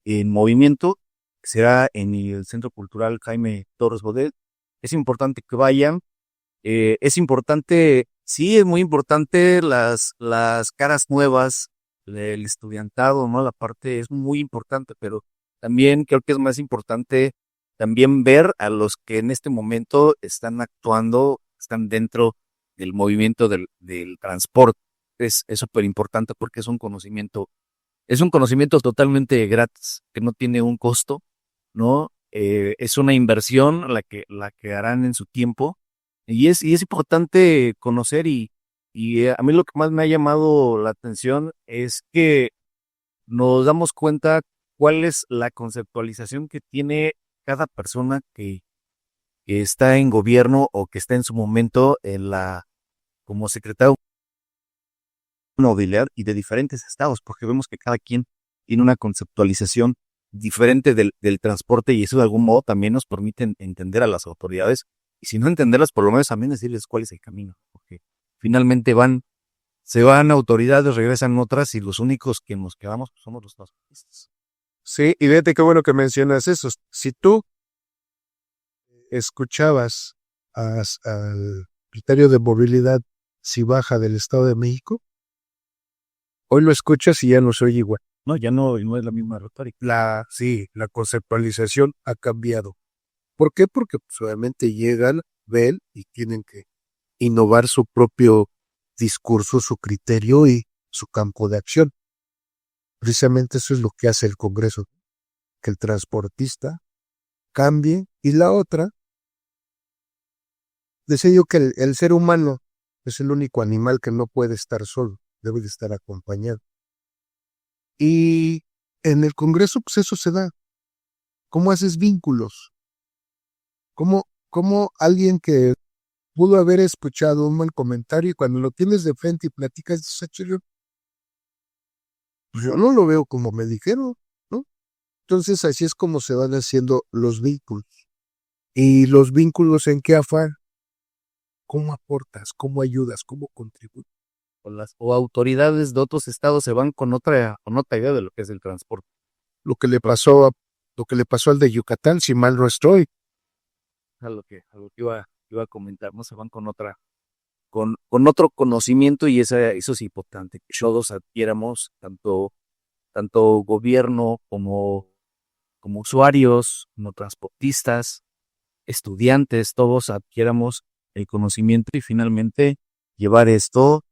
en Movimiento, que será en el Centro Cultural Jaime Torres Bodet. Es importante que vayan. Es importante, sí, es muy importante las caras nuevas, el estudiantado, ¿no? La parte es muy importante, pero también creo que es más importante también ver a los que en este momento están actuando, están dentro del movimiento del transporte. Es súper importante porque es un conocimiento totalmente gratis, que no tiene un costo, ¿no? Es una inversión la que harán en su tiempo y es importante conocer y a mí lo que más me ha llamado la atención es que nos damos cuenta cuál es la conceptualización que tiene cada persona que está en gobierno o que está en su momento como secretario de movilidad y de diferentes estados, porque vemos que cada quien tiene una conceptualización diferente del transporte y eso de algún modo también nos permite entender a las autoridades y si no entenderlas, por lo menos también decirles cuál es el camino, porque finalmente se van autoridades, regresan otras y los únicos que nos quedamos pues, somos los transportistas.
Sí, y fíjate qué bueno que mencionas eso. Si tú escuchabas al criterio de movilidad si baja del Estado de México, hoy lo escuchas y ya no se oye igual.
No, ya no es la misma retórica.
La conceptualización ha cambiado. ¿Por qué? Porque pues, obviamente llegan, ven y tienen que innovar su propio discurso, su criterio y su campo de acción. Precisamente eso es lo que hace el Congreso, que el transportista cambie. Y la otra, decía yo que el ser humano es el único animal que no puede estar solo, debe de estar acompañado. Y en el Congreso, pues eso se da. ¿Cómo haces vínculos? ¿Cómo alguien que pudo haber escuchado un buen comentario y cuando lo tienes de frente y platicas, dices, pues yo no lo veo como me dijeron, ¿no? Entonces así es como se van haciendo los vínculos. ¿Y los vínculos en qué afán? ¿Cómo aportas? ¿Cómo ayudas? ¿Cómo contribuyes?
O autoridades de otros estados se van con otra idea de lo que es el transporte.
Lo que le pasó al de Yucatán, si mal no estoy.
A lo que iba a comentar, ¿no? Se van con otro conocimiento y eso es importante, que todos adquiéramos, tanto gobierno como usuarios, como transportistas, estudiantes, todos adquiéramos el conocimiento y finalmente llevar esto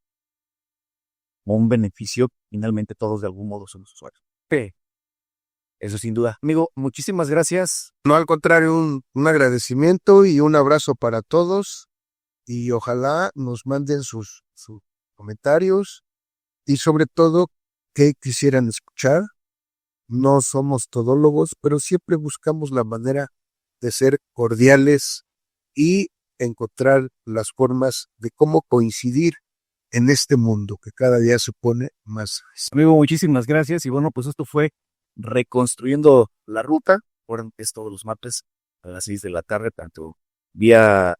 como un beneficio, finalmente todos de algún modo somos usuarios. Sí. Eso sin duda. Amigo, muchísimas gracias.
No, al contrario, un agradecimiento y un abrazo para todos y ojalá nos manden sus comentarios y sobre todo qué quisieran escuchar. No somos todólogos, pero siempre buscamos la manera de ser cordiales y encontrar las formas de cómo coincidir en este mundo que cada día se pone más.
Amigo, muchísimas gracias. Y bueno, pues esto fue Reconstruyendo la Ruta. Recuerden que es todos los martes a las 6 de la tarde, tanto vía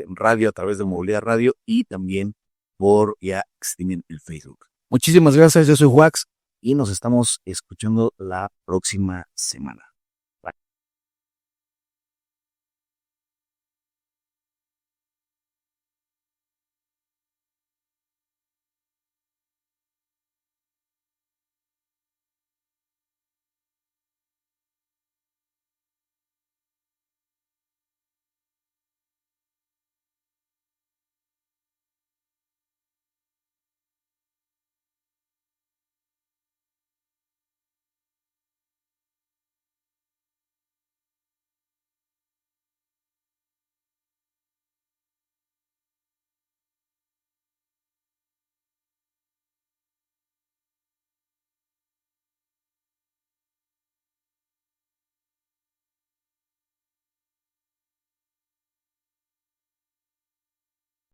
radio a través de Movilidad Radio y también por ya streaming en Facebook. Muchísimas gracias, yo soy Wax y nos estamos escuchando la próxima semana.